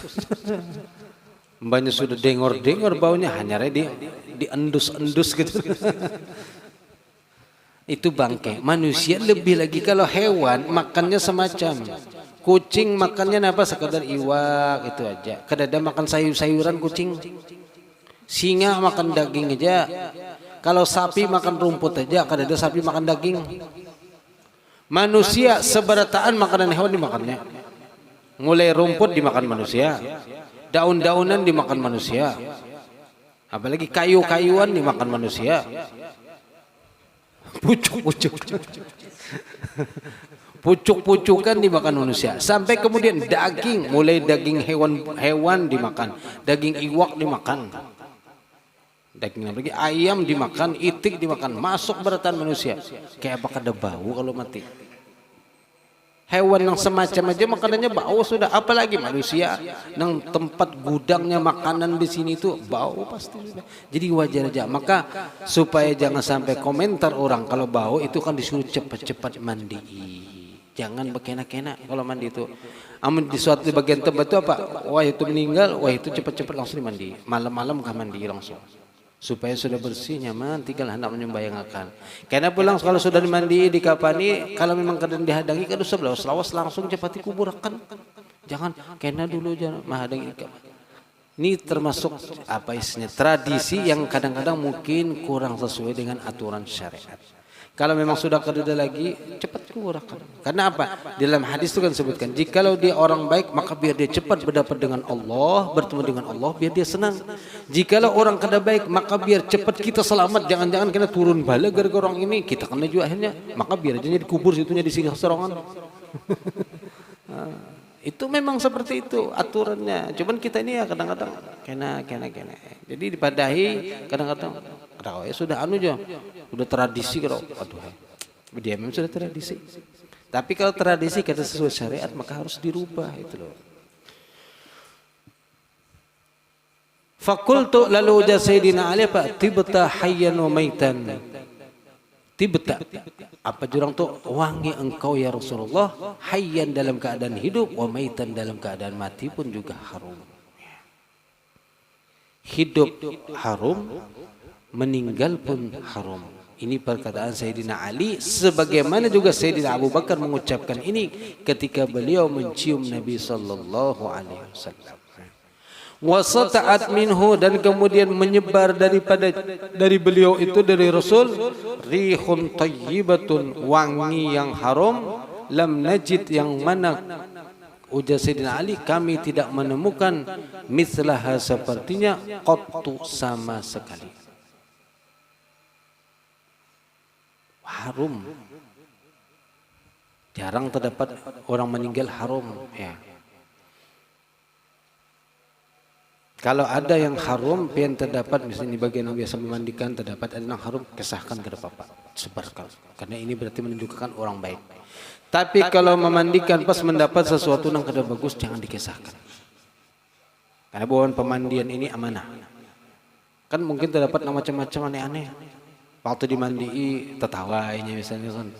Mbaknya sudah dengor-dengor baunya, hanya di endus-endus gitu. Itu bangkai. Manusia lebih lagi, kalau hewan makannya semacam. Kucing makannya apa? Sekadar iwak itu aja. Kadang makan sayur-sayuran kucing. Singa makan daging aja. Kalau sapi makan rumput aja, kadang ada sapi makan daging. Manusia seberataan makanan hewan dimakannya. Mulai rumput dimakan manusia, daun-daunan dimakan manusia, apalagi kayu-kayuan dimakan manusia. Pucuk-pucukan dimakan manusia. Sampai kemudian daging, mulai daging hewan dimakan, daging iwak dimakan. Daging lagi ayam dimakan, itik dimakan, masuk beratan manusia. Kayak apa kada bau kalau mati? Hewan yang semacam aja makanannya bau sudah, apalagi manusia yang tempat gudangnya makanan di sini itu bau pasti sudah. Jadi wajar aja. Maka supaya jangan sampai komentar orang kalau bau itu kan disuruh cepat-cepat mandi. Jangan berkena-kena kalau mandi itu. Amun di suatu bagian tempat itu apa? Wah itu meninggal, wah itu cepat-cepat langsung dimandi. Malam-malam kah mandi langsung. supaya sudah bersih nyaman tinggal hendak menyembayangkan. Karena pulang kalau sudah dimandi dikapani kalau memang kadang dihadangi kan selawas langsung cepat dikuburkan. Jangan kena dulu jangan menghadangi. Ini termasuk apa istilahnya tradisi yang kadang-kadang mungkin kurang sesuai dengan aturan syariat. Kalau memang sudah kedua lagi cepat kuburkan. Karena apa? Di dalam hadis itu kan sebutkan, jikalau dia orang baik maka biar dia cepat berdapat dengan Allah, bertemu dengan Allah, biar dia senang. Jikalau orang kada baik maka biar cepat kita selamat, jangan-jangan kena turun bala gara-gara orang ini, kita kena juga akhirnya. Maka biar aja dikubur situnya di singgah serongan. Itu memang seperti itu aturannya. Cuman kita ini ya kadang-kadang kena. Jadi dipadahi kadang-kadang ya sudah sudah tradisi kalau dia memang sudah tradisi. Tapi kalau tradisi kata sesuai syariat maka harus dirubah itu loh. Fakultu lalu ujar Sayyidina Ali apa? Tibta hayyan wa maitan. Tibta. Apa jurang tuh wangi engkau ya Rasulullah, hayyan dalam keadaan hidup, wa maitan dalam keadaan mati pun juga harum. Hidup harum, meninggal pun haram. Ini perkataan Sayyidina Ali, sebagaimana juga Sayyidina Abu Bakar mengucapkan ini ketika beliau mencium Nabi sallallahu alaihi wasallam. Wasata'at minhu, dan kemudian menyebar dari beliau itu, dari Rasul, rihun tayyibatun, wangi yang haram, lam najid, yang mana ujar Sayyidina Ali kami tidak menemukan mislaha sepertinya qattu sama sekali. Harum. Jarang terdapat orang meninggal harum ya. Kalau ada yang harum pian terdapat misalnya di bagian yang biasa memandikan terdapat ada yang harum, kesahkan ke Bapak, sebarkan. Karena ini berarti menunjukkan orang baik. Tapi kalau memandikan pas mendapat sesuatu yang kada bagus jangan dikisahkan. Karena bawaan pemandian ini amanah. Kan mungkin terdapat macam-macam aneh-aneh. Waktu dimandi tertawainya misalnya kan.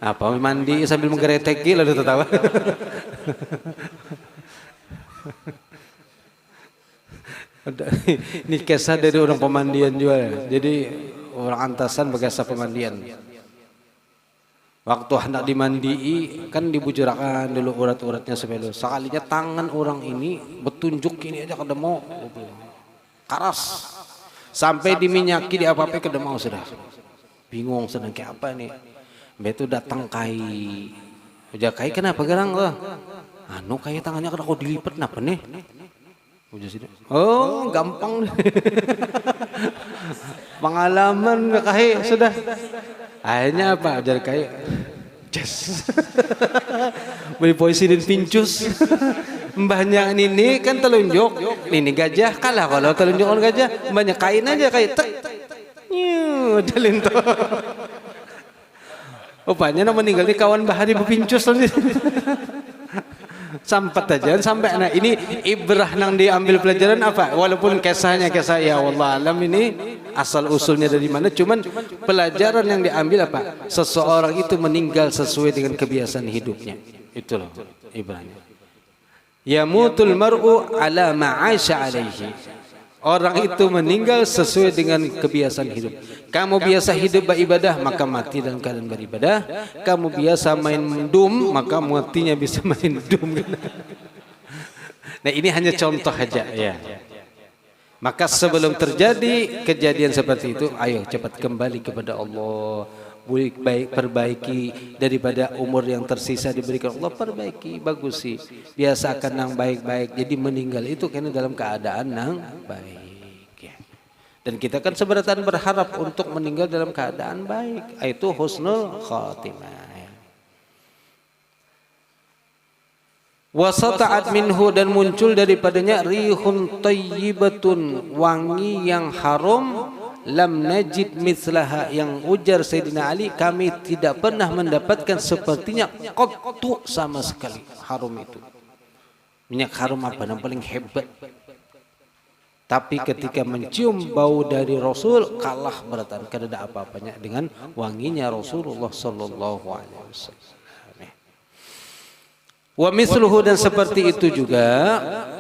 Apa mandi sambil menggereteki lalu tertawa. Ini kisah dari orang pemandian juga. Jadi orang antasan berkisah pemandian. Waktu hendak dimandii kan dibujurakan dulu urat-uratnya sebelum. Sekalinya tangan orang ini bertunjuk ini aja kada mau. Karas. Sampai diminyaki di apa-apa kada mau sudah. Bingung sedang kayak apa nih. Mbak itu datang kai. Udah kai kenapa gerang tuh? Anu kayak tangannya kada kau dilipat napa nih? Oh, gampang. Pengalaman kayak sudah. Akhirnya apa? Jadi kayak yes. Beli puisi dan pincus. Mbahnya ini kan telunjuk. Ini gajah kalah kalau telunjukan gajah. Mbahnya kain aja kayak tek. Jalin tuh. Rupanya nama meninggal di kawan bahari berpincus tadi. Sampai aja sampai nah ini ibrah nang diambil pelajaran apa? Walaupun kisahnya kisah ya Allah alam ini asal usulnya dari mana? Cuman pelajaran yang diambil apa? Seseorang itu meninggal sesuai dengan kebiasaan hidupnya. Itu loh ibrahnya. Yamutul mar'u ala ma'asha alaihi. Orang itu meninggal sesuai dengan kebiasaan hidup. Kamu biasa hidup beribadah maka mati dalam keadaan beribadah. Kamu biasa main dum maka matinya bisa main dum. Nah ini hanya contoh saja ya. Maka sebelum terjadi kejadian seperti itu, ayo cepat kembali kepada Allah. Baik perbaiki daripada umur yang tersisa diberikan Allah, perbaiki, bagus sih. Biasakan nang baik-baik. Jadi meninggal itu karena dalam keadaan nang baik. Ya. Dan kita kan sebenarnya berharap untuk meninggal dalam keadaan baik. Itu husnul khatimah. Ya. Wasata'at minhu, dan muncul daripadanya rihun tayyibatun, wangi yang harum, lam najid mislaha, yang ujar Sayyidina Ali kami tidak pernah mendapatkan sepertinya qattu sama sekali. Harum itu minyak harum apa yang paling hebat, tapi ketika mencium bau dari Rasul kalah beratan, kada ada apa-apanya dengan wanginya Rasulullah sallallahu alaihi wasallam. Wa misluhu, dan seperti itu juga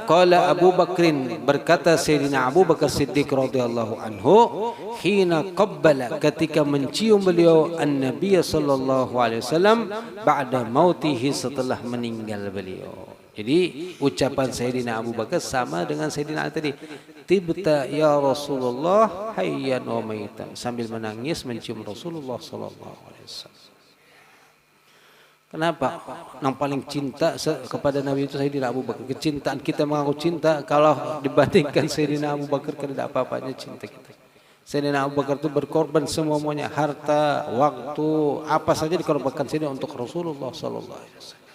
qala Abu Bakrin, berkata Sayyidina Abu Bakar Siddiq radhiyallahu anhu, hina qabbala, ketika mencium beliau an-nabiy sallallahu alaihi wasallam ba'da mautihi, setelah meninggal beliau. Jadi ucapan Sayyidina Abu Bakar sama dengan Sayyidina Ali tadi, tibta ya Rasulullah hayyan wa maitan, sambil menangis mencium Rasulullah sallallahu alaihi wasallam. Kenapa? Yang paling cinta kepada Nabi itu Sayyidina Abu Bakar. Kecintaan kita mengaku cinta, kalau dibandingkan Sayyidina Abu Bakar tidak apa-apanya cinta kita. Sayyidina Abu Bakar itu berkorban semuanya, harta, waktu, apa saja dikorbankan Sayyidina untuk Rasulullah sallallahu alaihi wasallam.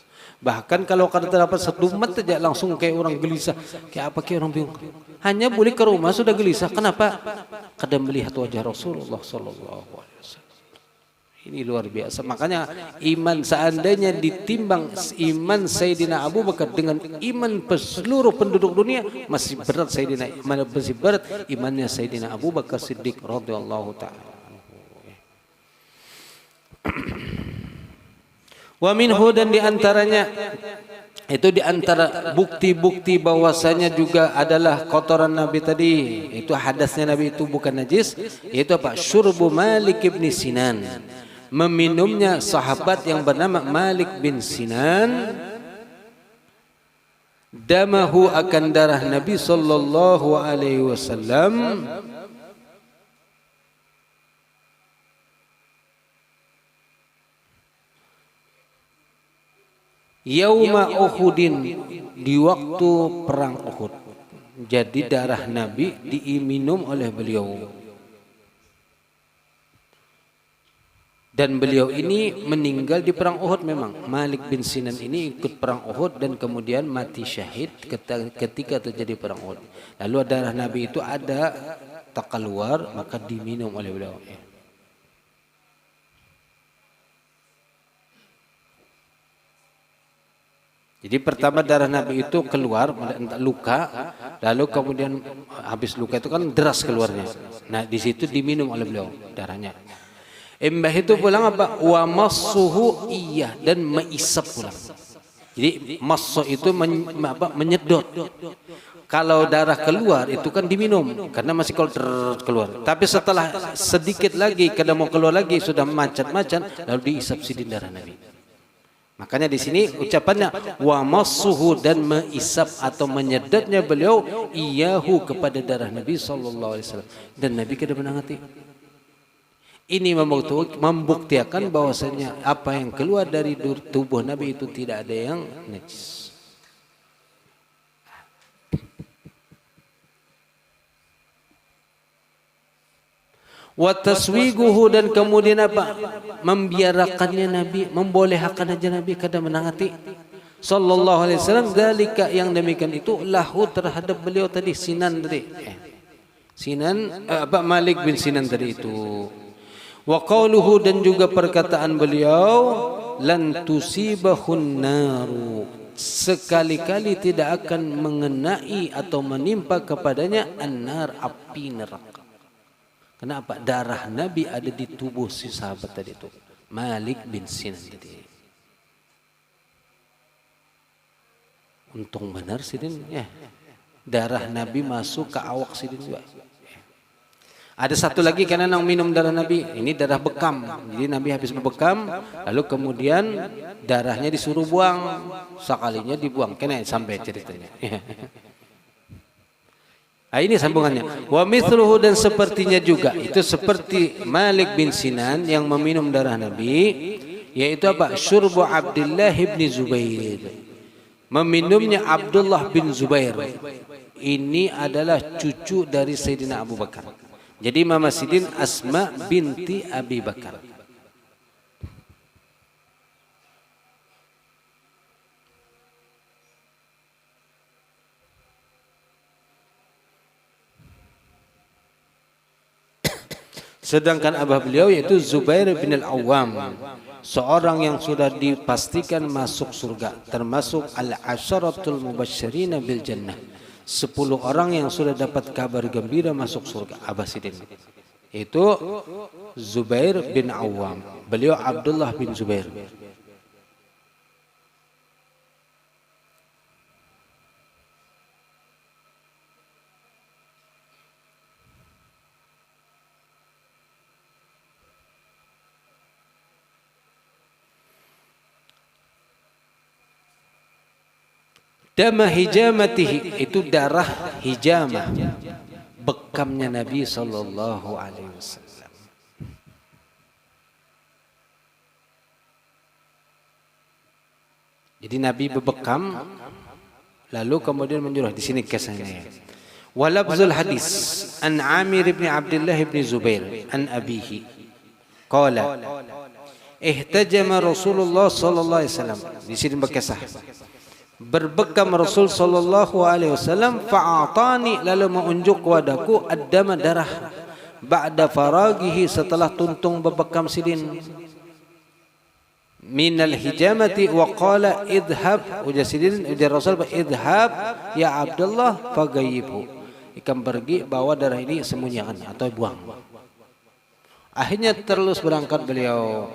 Bahkan kalau kada terdapat satu umat saja langsung kayak orang gelisah, kayak apa, kayak orang bingung. Hanya boleh ke rumah sudah gelisah. Kenapa? Kada melihat wajah Rasulullah sallallahu alaihi wasallam. Ini luar biasa. Makanya iman, seandainya ditimbang iman Sayyidina Abu Bakar dengan iman seluruh penduduk dunia, masih berat imannya Sayyidina Abu Bakar Siddiq radhiyallahu taala. Wa minhu, dan diantaranya itu diantara bukti-bukti bahwasanya juga adalah kotoran Nabi tadi, itu hadasnya Nabi itu bukan najis, yaitu apa? Syurbu Malik bin Sinan, meminumnya sahabat yang bernama Malik bin Sinan damahu, akan darah Nabi sallallahu alaihi wasallam, yauma Uhudin, di waktu perang Uhud. Jadi darah Nabi diminum oleh beliau. Dan beliau ini meninggal di perang Uhud memang. Malik bin Sinan ini ikut perang Uhud dan kemudian mati syahid ketika terjadi perang Uhud. Lalu darah Nabi itu ada tak keluar, maka diminum oleh beliau. Jadi pertama darah Nabi itu keluar luka, lalu kemudian habis luka itu kan deras keluarnya. Nah di situ diminum oleh beliau darahnya. Embah itu pulang apa? Wa massuhu iya, dan meisap pulang. Jadi massu itu menyedot. Kalau darah keluar itu kan diminum karena masih keluar. Tapi setelah sedikit lagi kada mau keluar lagi, sudah macan-macan, lalu diisap sidin darah Nabi. Makanya di sini ucapannya wa massuhu, dan meisap atau menyedotnya beliau iyahu kepada darah Nabi sallallahu alaihi wasallam, dan Nabi kada menangati. Ini membuktikan bahwasanya apa yang keluar dari tubuh Nabi itu tidak ada yang najis. Wa taswiguhu, dan kemudian apa? Membiarkannya Nabi, membolehkan aja Nabi, kada menangati sallallahu alaihi wasallam. Zalika, yang demikian itu, lahu, terhadap beliau tadi, Sinan tadi. Sinan Malik bin Sinan tadi itu. Wa qauluhu, dan juga perkataan beliau, lan tusibahun naru, sekali-kali tidak akan mengenai atau menimpa kepadanya an-nar, api neraka. Kenapa? Darah Nabi ada di tubuh si sahabat tadi itu, Malik bin Sinan tadi. Untung benar sidin, darah Nabi masuk ke awak sidin juga. Ada satu lagi karena yang minum darah Nabi, ini darah bekam. Jadi Nabi habis berbekam, lalu kemudian darahnya disuruh buang, sekalinya dibuang. Kena sampai ceritanya. Ini sambungannya. Wa mithluhu, dan sepertinya juga itu seperti Malik bin Sinan yang meminum darah Nabi, yaitu apa? Syurbu Abdullah bin Zubair, meminumnya Abdullah bin Zubair. Ini adalah cucu dari Sayyidina Abu Bakar. Jadi Mama Sidin Asma binti Abi Bakar. Sedangkan abah beliau yaitu Zubair bin Al-Awwam, seorang yang sudah dipastikan masuk surga, termasuk al-asyaratul mubasysyirina bil jannah, 10 orang yang sudah dapat kabar gembira masuk surga. Abah Sidin itu Zubair bin Awwam, beliau Abdullah bin Zubair. Dama hijamatihi, itu darah hijamah, bekamnya Nabi sallallahu alaihi wasallam. Jadi Nabi berbekam, lalu kemudian menyuruh, di sini kisahnya. Walabzul hadis an Amir bin Abdullah bin Zubair an abihi qala ihtajama Rasulullah sallallahu alaihi wasallam. Di sini berkisah berbekam Rasul sallallahu alaihi wasallam, fa'atani, lalu menunjuk wadaku ad-dama, darah, ba'da faragihi, setelah tuntung berbekam sidin, minal hijamati, wa qala idhab, ujar sidin, ujar Rasul, idhab ya Abdullah faghayyibhu, ikam pergi bawa darah ini sembunyikan atau buang. Akhirnya terus berangkat beliau.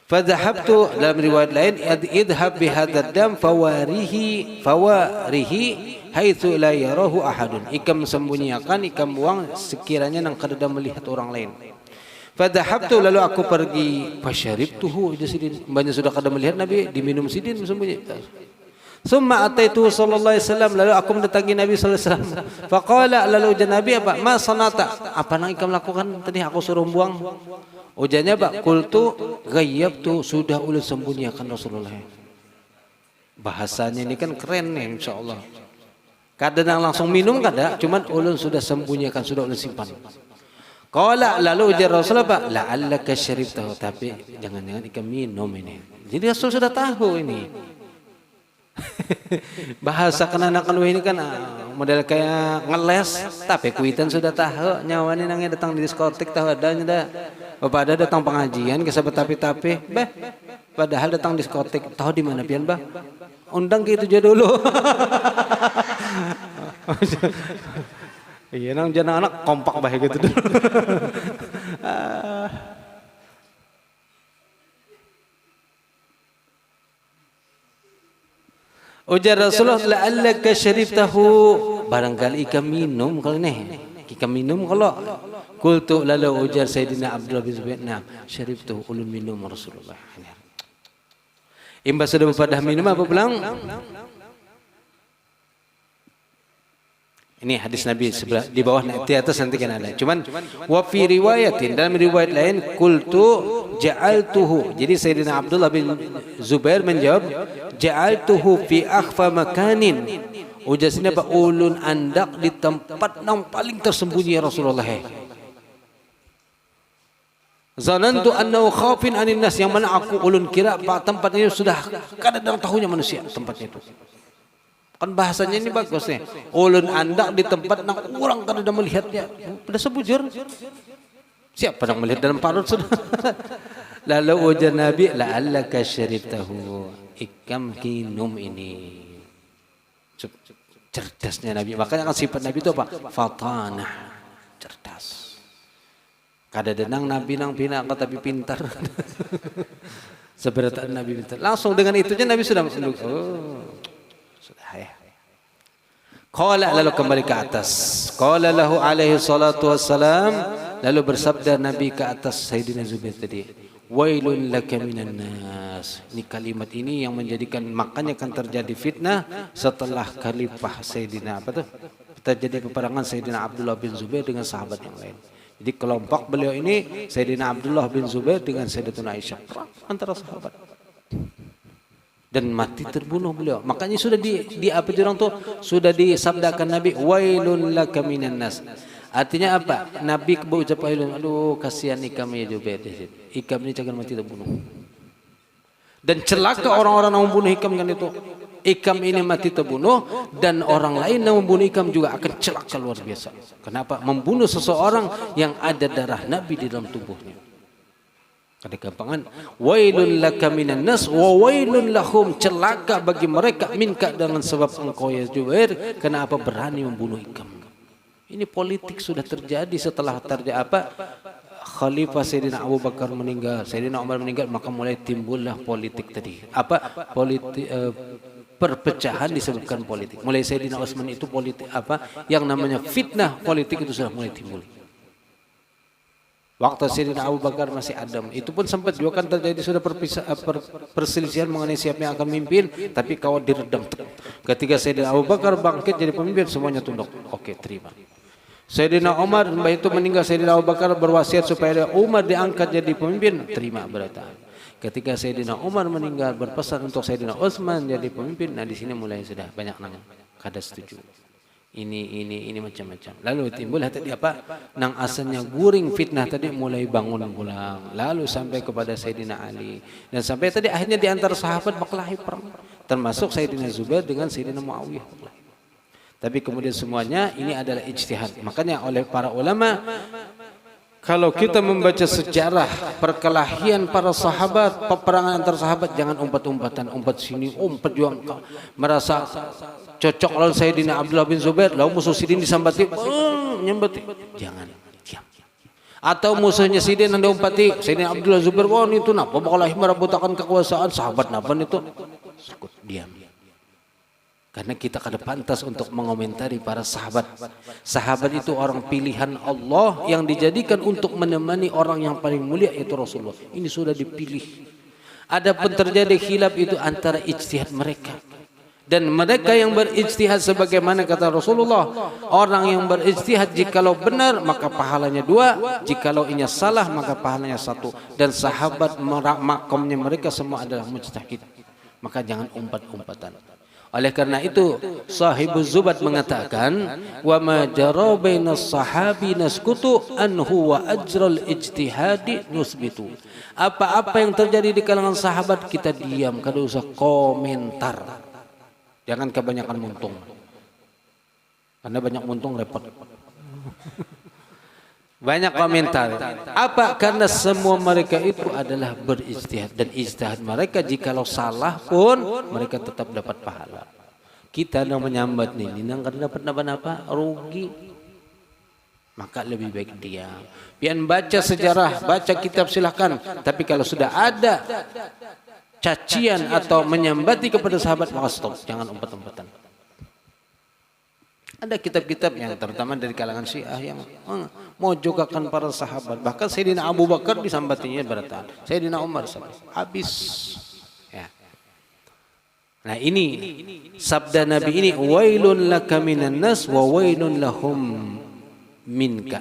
Fadhahabtu, dalam riwayat lain, idhab bihadzal dam fawarihi haitsu la yarahu ahadun, ikam sembunyikan, ikam buang sekiranya nang kada melihat orang lain. Fadhahabtu, lalu aku pergi, fasyaribtuhu, sidin, banyak sudah kada melihat Nabi, diminum sidin sembunyi. Summa ataitu sallallahu alaihi wasallam, lalu aku mendatangi Nabi sallallahu alaihi wasallam. Faqala, lalu ujar Nabi, apa? Ma sanata, apa nang ikam lakukan tadi aku suruh buang? Ujarnya, Pak, qultu ghayyabtu, sudah ulun sembunyikan Rasulullah. Bahasanya ini kan keren nih, insyaallah. Kadang langsung minum kada, cuman ulun sudah sembunyikan, sudah ulun simpan. Qala, lalu ujar Rasulullah, Pak, la'allaka syaribtahu, tapi jangan-jangan ikam minum ini. Jadi Rasul sudah tahu ini. Bahasa kenakan ini kan model kayak ngeles, tapi kuitan sudah tahu nyawani nangnya datang di diskotik tahu adanya dah. Bapak ada datang pengajian ke sahabat tapi padahal datang diskotik tahu di mana pian bah, undang ke itu aja dulu. Iya nang jangan anak kompak bah gitu dulu. Ujar Rasulullah, la'allaka syaribtahu, barangkali ikam minum kalau nih, ikam minum kalau. Qultu, lalu ujar Sayyidina Abdullah bin Zubair, nah syaribtuhu, ulun minum Rasulullah. Imbas sudah pada minum apa pulang? Ini hadis Nabi sebelah di bawah, di atas nanti kan ada. Cuman wa fi riwayatin, dalam riwayat lain, qultu ja'altuhu. Jadi Sayyidina Abdullah bin Zubair menjawab, ja'altuhu fi akhfa makanin. Ujar sini apa? Ulun andak di tempat yang paling tersembunyi ya Rasulullah. Zanantu annahu khafin anin nas, yang mana aku ulun kira tempatnya sudah kadang tahunya manusia tempatnya itu. Kan bahasanya ini bagus nih. Ulun andak di tempat nang orang kada melihatnya. Pada sebujur. Siapa yang melihat dalam parut sudah. Lalu ujar Nabi, la'allaka syaribtahu, ikam kinum ini. Cerdasnya Nabi. Makanya kan sifat Nabi itu apa? Fatanah, cerdas. Kada denang Nabi nang pina tapi pintar. Seberatan Nabi pintar. Langsung dengan itunya Nabi sudah masuk. Oh. Sudah ya. Qala, lalu kembali ke atas. Qala lahu alaihi salatu wassalam, lalu bersabda Nabi ke atas Sayyidina Zubair tadi, wailun laka minan nas. Ini kalimat ini yang menjadikan, makanya kan terjadi fitnah setelah khalifah Sayyidina apa tuh? Terjadi peperangan Sayyidina Abdullah bin Zubair dengan sahabat yang lain. Jadi kelompok beliau ini Sayyidina Abdullah bin Zubair dengan Sayyidatuna Aisyah, antara sahabat. Dan mati terbunuh beliau. Makanya sudah di apa orang tuh sudah disabdakan Nabi, wailun laka minan nas. Artinya apa? Nabi berucap wailun, aduh kasihan ikam ya Zubair. Ikam ini jangan mati terbunuh. Dan celaka orang-orang yang membunuh ikam kan itu. Ikam ini mati terbunuh dan orang lain yang membunuh ikam juga akan celaka luar biasa. Kenapa? Membunuh seseorang yang ada darah Nabi di dalam tubuhnya. Ada gampangan, wailun laka minan nas wa wailun lahum, celaka bagi mereka minka dengan sebab engkau ya Zubair, kenapa berani membunuh ikam. Ini politik sudah terjadi setelah terjadi apa? Khalifah Sayyidina Abu Bakar meninggal, Sayyidina Umar meninggal, maka mulai timbullah politik tadi. Apa? Politik perpecahan disebutkan politik. Mulai Sayyidina Utsman itu politik apa? Yang namanya fitnah politik itu sudah mulai timbul. Waktu Sayyidina Abu Bakar masih adem, itu pun sempat juga kan terjadi sudah perselisihan mengenai siapa yang akan memimpin, tapi kawat diredam. Ketika Sayyidina Abu Bakar bangkit jadi pemimpin, semuanya tunduk. Oke, terima. Sayyidina Umar itu meninggal, Sayyidina Abu Bakar berwasiat supaya Umar diangkat jadi pemimpin, terima berata. Ketika Sayyidina Umar meninggal, berpesan untuk Sayyidina Utsman jadi pemimpin. Nah, di sini mulai sudah banyak nang kada setuju. Ini macam-macam. Lalu timbul tadi apa? Nang asalnya guring fitnah tadi mulai bangun pulang. Lalu sampai kepada Sayyidina Ali, dan sampai tadi akhirnya di antara sahabat berkelahi perang. Termasuk Sayyidina Zubair dengan Sayyidina Muawiyah. Tapi kemudian semuanya ini adalah ijtihad. Makanya oleh para ulama, kalau kita membaca sejarah perkelahian para sahabat, peperangan antar sahabat, jangan umpat-umpatan, umpat sini, umpat juang, merasa cocok lawan Sayyidina Abdullah bin Zubair, lalu musuh Sidin disambati, nyambati, jangan, diam. Atau musuhnya Sidin anda umpati, Sayyidina Abdullah Zubair, wah itu napa bakal merebutkan kekuasaan sahabat, napa itu, sekut, diam. Karena kita kada pantas untuk mengomentari para sahabat. Sahabat itu orang pilihan Allah yang dijadikan untuk menemani orang yang paling mulia, yaitu Rasulullah. Ini sudah dipilih. Adapun terjadi khilaf itu antara ijtihad mereka. Dan mereka yang berijtihad sebagaimana kata Rasulullah, orang yang berijtihad jikalau benar maka pahalanya 2, jikalau inya salah maka pahalanya 1. Dan sahabat makomnya mereka semua adalah mujtahid. Maka jangan umpat-umpatan. Oleh karena itu Sahibuz Zubat mengatakan, wa ma jara bainas sahabi naskutu anhu wa ajral ijtihadi nusbitu. Apa-apa yang terjadi di kalangan sahabat kita diam, kada usah komentar. Jangan kebanyakan muntung. Karena banyak muntung repot. Banyak komentar. Apa? Karena semua mereka itu adalah berijtihad, dan ijtihad mereka jikalau salah pun mereka tetap dapat pahala. Kita yang menyambat nih, nang kada dapat apa-apa, rugi. Maka lebih baik diam. Pian baca sejarah, baca kitab silahkan. Tapi kalau sudah ada cacian atau menyambati kepada sahabat, maka stop, jangan umpat-umpatan. Ada kitab-kitab yang terutama dari kalangan Syiah yang mojokakan para sahabat. Bahkan Sayyidina Abu Bakar disambatinya beratan. Sayyidina Umar habis. Ya. Nah ini sabda Nabi ini, wailun laka minan nas wa wailun lahum minka.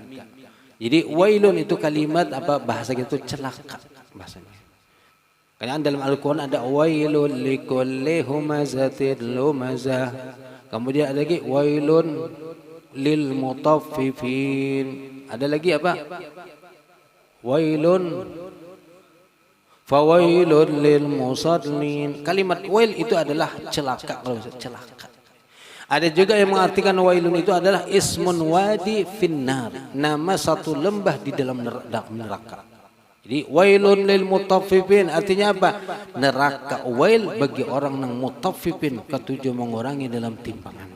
Jadi wailun itu kalimat apa bahasa gitu, celaka bahasanya. Karena dalam Al-Quran ada wailun likulli humazatin lumazah. Kemudian ada lagi wailun lil mutaffifin. Ada lagi apa? Wailun fawailun lil musallin. Kalimat wail itu adalah celaka, kalau celaka. Ada juga yang mengartikan wailun itu adalah ismun wadi finnar, nama satu lembah di dalam neraka. Jadi wailun lil mutaffifin artinya apa? Neraka wail bagi orang yang mutaffifin, ketujuh mengurangi dalam timbangan.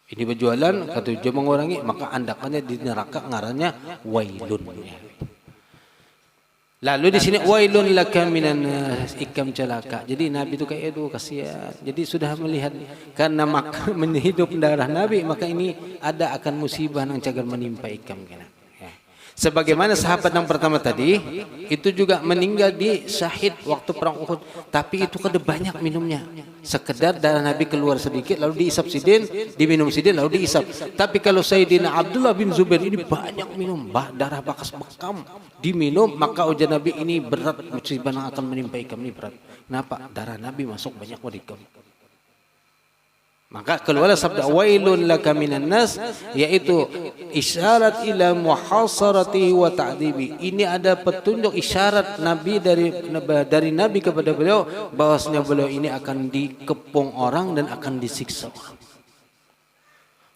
Ini berjualan ketujuh mengurangi, maka andakannya di neraka ngarannya wailun. Lalu di sini wailun laka minan ikam celaka. Jadi Nabi itu kayak itu kasihan. Jadi sudah melihat karena maka menghidup darah Nabi, maka ini ada akan musibah yang cagar menimpa ikam kena. Sebagaimana sahabat yang pertama tadi itu juga meninggal di syahid waktu perang Uhud, tapi itu kada banyak minumnya. Sekedar darah Nabi keluar sedikit lalu diisap sidin, diminum sidin lalu diisap. Tapi kalau Sayyidina Abdullah bin Zubair ini banyak minum, darah bekas bekam diminum, maka ujar Nabi ini berat, musibah yang akan menimpa ikam ini berat. Kenapa? Darah Nabi masuk banyak wadikam. Maka keluarlah sabda wailun laka minan nas, yaitu isyarat ila muhasaratihi wa ta'dibi. Ini ada petunjuk isyarat Nabi dari Nabi kepada beliau bahwasanya beliau ini akan dikepung orang dan akan disiksa.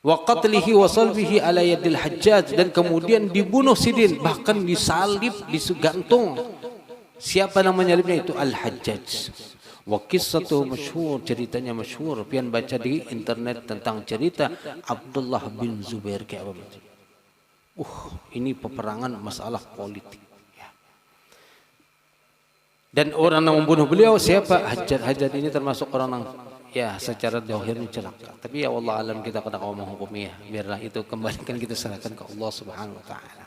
Wa qatlihi wa salbihi ala yadil Hajjaj, dan kemudian dibunuh Sidin, bahkan disalib, digantung. Siapa nama menyalibnya? Itu Al-Hajjaj. Wa qissatu masyhur, ceritanya masyhur. Pian baca di internet tentang cerita Abdullah bin Zubair kayak apa. Ini peperangan masalah politik. Ya. Dan orang yang membunuh beliau siapa? Hajjaj ini termasuk orang yang ya secara zahirnya celaka. Tapi ya Allah alam, kita kena ngomong hukumnya. Biarlah itu kembalikan, kita serahkan ke Allah Subhanahu wa taala.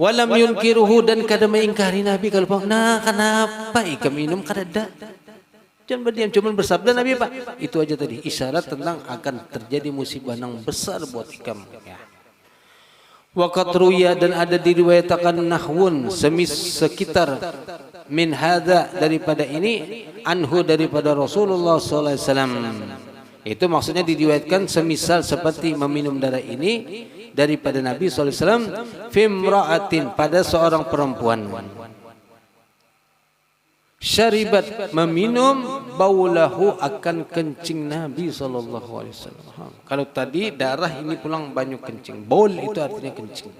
Walam yunkiruhu, dan kada mengingkari Nabi kalau nah kenapa ikam minum kada dah. Jangan berdiam, cuma bersabda Nabi apa? Itu aja tadi isyarat tentang akan terjadi musibah yang besar buat ikam. Ya. Waqat ruya, dan ada diriwayatkan nahwun sekitar min hadza, daripada ini, anhu, daripada Rasulullah sallallahu alaihi wasallam. Itu maksudnya diriwayatkan semisal seperti meminum darah ini daripada Nabi sallallahu alaihi wasallam fimra'atin, pada seorang perempuan. Syaribat, meminum, baulahu, akan kencing Nabi sallallahu alaihi wasallam. Kalau tadi darah, ini pulang banyak kencing. Baul itu artinya kencing.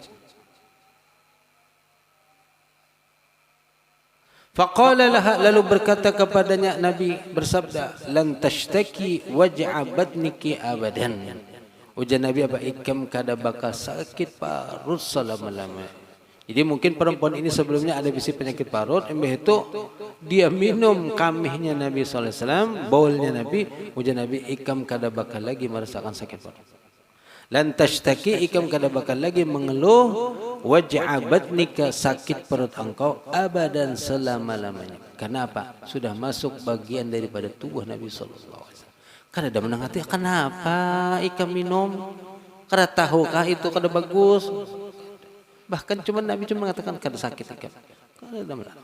Faqala laha, lalu berkata kepadanya Nabi bersabda, lan tashtaki waj'a batniki abadan. Ujar Nabi apa? Ikam kada bakal sakit parut selama-lamanya. Jadi mungkin perempuan ini sebelumnya ada bisi penyakit parut, embeh itu dia minum kamihnya Nabi sallallahu alaihi wasallam, baulnya Nabi. Ujar Nabi, ikam kada bakal lagi merasakan sakit parut. Lan tashtaki, ikam kada bakal lagi mengeluh, waj'a batnika, sakit perut engkau, abadan, selama-lamanya. Kenapa? Sudah masuk bagian daripada tubuh Nabi sallallahu alaihi wasallam. Kada ada menang hati, kenapa ikam minum? Kada tahukah itu kada bagus? Bahkan cuma Nabi cuma mengatakan kada sakit ikam.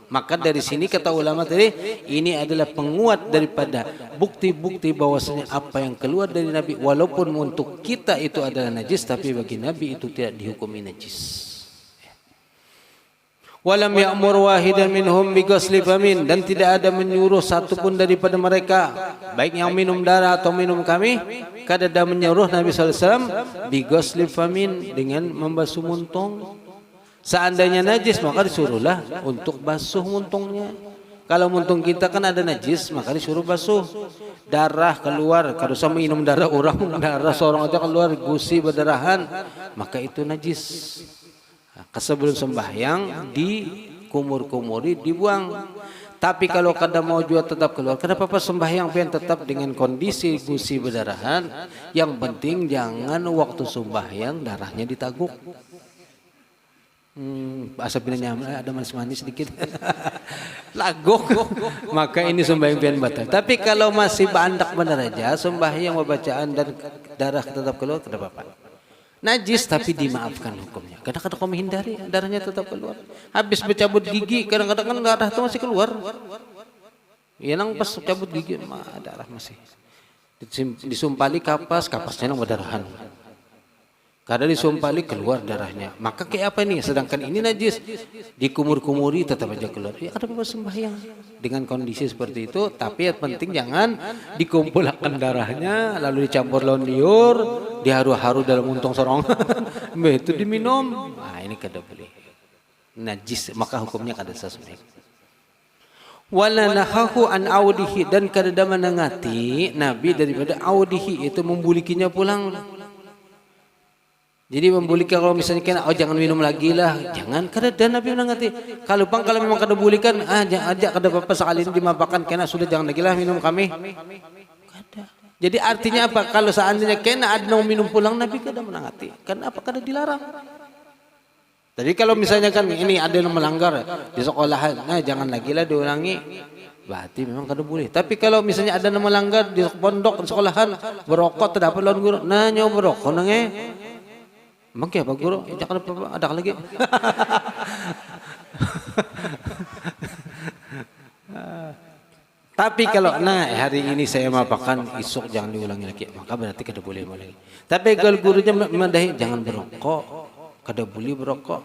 Maka dari sini kata ulama tadi, ini adalah penguat daripada bukti-bukti bahwasanya apa yang keluar dari Nabi, walaupun untuk kita itu adalah najis, tapi bagi Nabi itu tidak dihukumi najis. Walam ya'mur wahidan minhum bighusli famin, dan tidak ada menyuruh satu pun daripada mereka, baik yang minum darah atau minum kami, kada ada menyuruh Nabi sallallahu alaihi wasallam bighusli famin, dengan membasuh muntung. Seandainya najis maka disuruhlah untuk basuh muntungnya. Kalau muntung kita kan ada najis, maka disuruh basuh. Darah keluar, kalau sama minum darah orang, darah seorang aja keluar, gusi berdarahan, maka itu najis. Sebelum sembahyang dikumur-kumuri, dibuang. Tapi kalau kada mau juga tetap keluar, kenapa apa sembahyang pengen tetap dengan kondisi gusi berdarahan. Yang penting jangan waktu sembahyang darahnya ditaguk. Asapnya ada manis-manis sedikit. Lagok. Maka ini sembahyang pian batal. Tapi kalau masih bandak benar aja, sembahyang bacaan dan darah tetap keluar, tidak apa-apa. Najis tapi dimaafkan hukumnya. Kadang-kadang kau menghindari, darahnya tetap keluar. Habis bercabut gigi, kadang-kadang kan darah itu masih keluar. Ya nang pas cabut gigi, darah masih. Disumpali kapas, kapasnya nang berdarahan. Kadang disumpali keluar darahnya. Maka kayak apa nih? Sedangkan ini najis, dikumur-kumuri tetap aja keluar. Ya ada apa sembahyang dengan kondisi seperti itu. Tapi yang penting jangan dikumpulkan darahnya lalu dicampur lawan liur, diharu-haru dalam untung sorong. Itu diminum. Nah ini kada boleh. Najis, maka hukumnya kada sesuai. Wala nahahu an audihi, dan kada menengati Nabi daripada audihi, itu membulikinya pulang. Jadi membulikan kalau misalnya kena, oh jangan minum lagi lah, jangan. Kada ada Nabi menangati. Kalau memang kada bulikan, jangan ajak kada apa-apa sekali ini dimapakan kena, sudah jangan lagi lah minum kami. Kada. Jadi artinya apa? Kalau seandainya kena ada mau minum pulang, Nabi kada menangati. Kenapa kada dilarang? Jadi kalau misalnya kan ini ada yang melanggar di sekolahan, jangan lagi lah diulangi. Berarti memang kada boleh. Tapi kalau misalnya ada yang melanggar di pondok, di sekolahan, berokok terdapat lawan guru, nyawa berokok nange. Emang apa guru? Jangan ada lagi. Tapi kalau hari ini saya mapakan, esok jangan diulangi lagi, maka berarti kada boleh lagi. Tapi kalau gurunya memandahi jangan berokok, kada boleh berokok.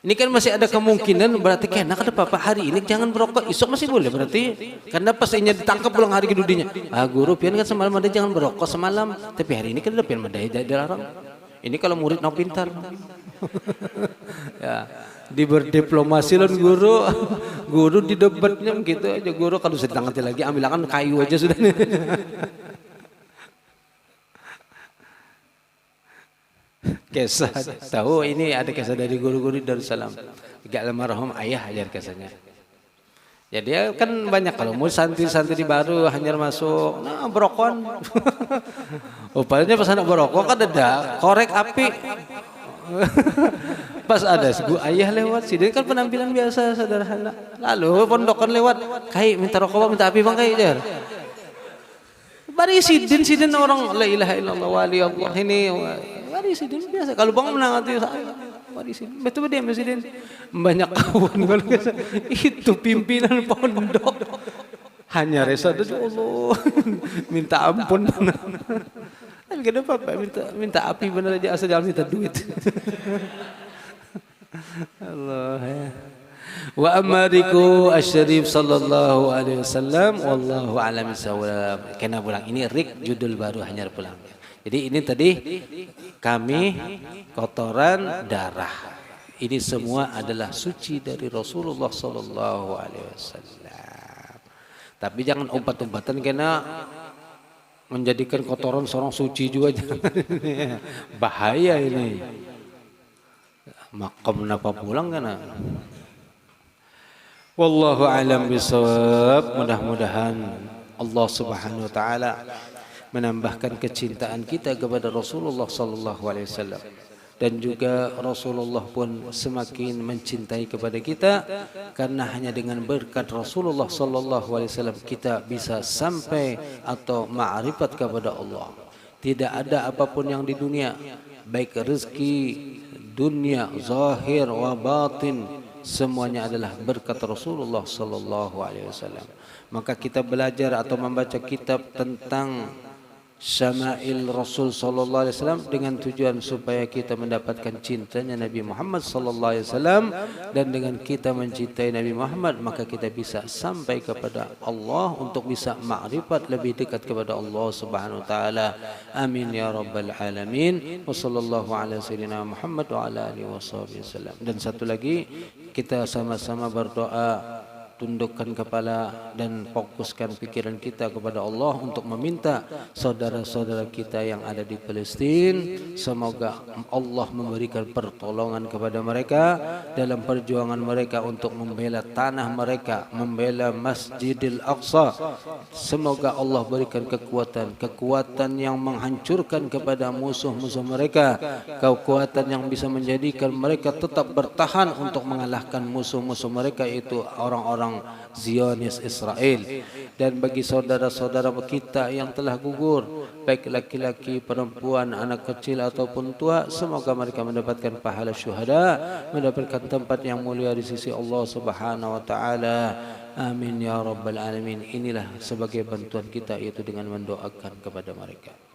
Ini kan masih ada kemungkinan, berarti kena kada apa-apa hari ini jangan berokok, esok masih boleh berarti. Karena pas ini ditangkap pulang hari kedudinya. Guru pian kan semalam ada jangan berokok semalam, tapi hari ini kan ada pian memandahi dilarang. Ini kalau murid nak pintar. Ya, diberdiplomasi lan guru. Guru di debatnya gitu aja, guru kalau sedang nanti lagi ambilkan kayu aja sudah. Kisah tahu ini ada kisah dari guru-guru Darussalam. Tiga almarhum ayah ajar kisahnya. Jadi ya kan banyak kalau mau santri-santri baru hanya masuk, berokon. Rupanya pas anak berokok kan ada korek api. Pas ada gua ayah lewat, sidin kan penampilan biasa sederhana. Lalu pondokan lewat, kai minta rokok, minta api bang kai jar. Bari sidin orang la ilaha illallah wali Allah ini. Bari sidin biasa. Kalau bang menangati bari sidin. Betul dia sidin. Banyak kawan kalau itu pimpinan pondok. Hanya resa Allah. Minta ampun. Tapi kenapa Pak minta api benar aja asal jangan minta duit. Allah ya. Wa amariku asy-syarif sallallahu alaihi wasallam wallahu a'lam bissawab. Kena pulang ini rik judul baru hanya pulang. Jadi ini tadi kami kotoran darah. Ini semua adalah suci dari Rasulullah sallallahu alaihi wasallam. Tapi jangan umpat-umpatan kena menjadikan kotoran seorang suci juga bahaya ini. Makam napa pulang kana? Wallahu a'lam bishawab. Mudah-mudahan Allah Subhanahu wa taala menambahkan kecintaan kita kepada Rasulullah sallallahu alaihi wasallam dan juga Rasulullah pun semakin mencintai kepada kita karena hanya dengan berkat Rasulullah sallallahu alaihi wasallam kita bisa sampai atau ma'rifat kepada Allah. Tidak ada apapun yang di dunia baik rezeki dunia zahir wa batin semuanya adalah berkat Rasulullah sallallahu alaihi wasallam. Maka kita belajar atau membaca kitab tentang Syama'il Rasul sallallahu alaihi wasallam dengan tujuan supaya kita mendapatkan cintanya Nabi Muhammad sallallahu alaihi wasallam dan dengan kita mencintai Nabi Muhammad maka kita bisa sampai kepada Allah untuk bisa makrifat lebih dekat kepada Allah Subhanahu wa taala. Amin ya rabbal alamin. Wa sallallahu ala sayyidina Muhammad wa ala alihi wasallam. Dan satu lagi kita sama-sama berdoa, tundukkan kepala dan fokuskan pikiran kita kepada Allah untuk meminta saudara-saudara kita yang ada di Palestina, semoga Allah memberikan pertolongan kepada mereka dalam perjuangan mereka untuk membela tanah mereka, membela Masjidil Aqsa. Semoga Allah berikan kekuatan yang menghancurkan kepada musuh-musuh mereka, kekuatan yang bisa menjadikan mereka tetap bertahan untuk mengalahkan musuh-musuh mereka, yaitu orang-orang Zionis Israel. Dan bagi saudara-saudara kita yang telah gugur, baik laki-laki, perempuan, anak kecil ataupun tua, semoga mereka mendapatkan pahala syuhada, mendapatkan tempat yang mulia di sisi Allah Subhanahu wa taala. Amin ya rabbal alamin. Inilah sebagai bantuan kita, yaitu dengan mendoakan kepada mereka.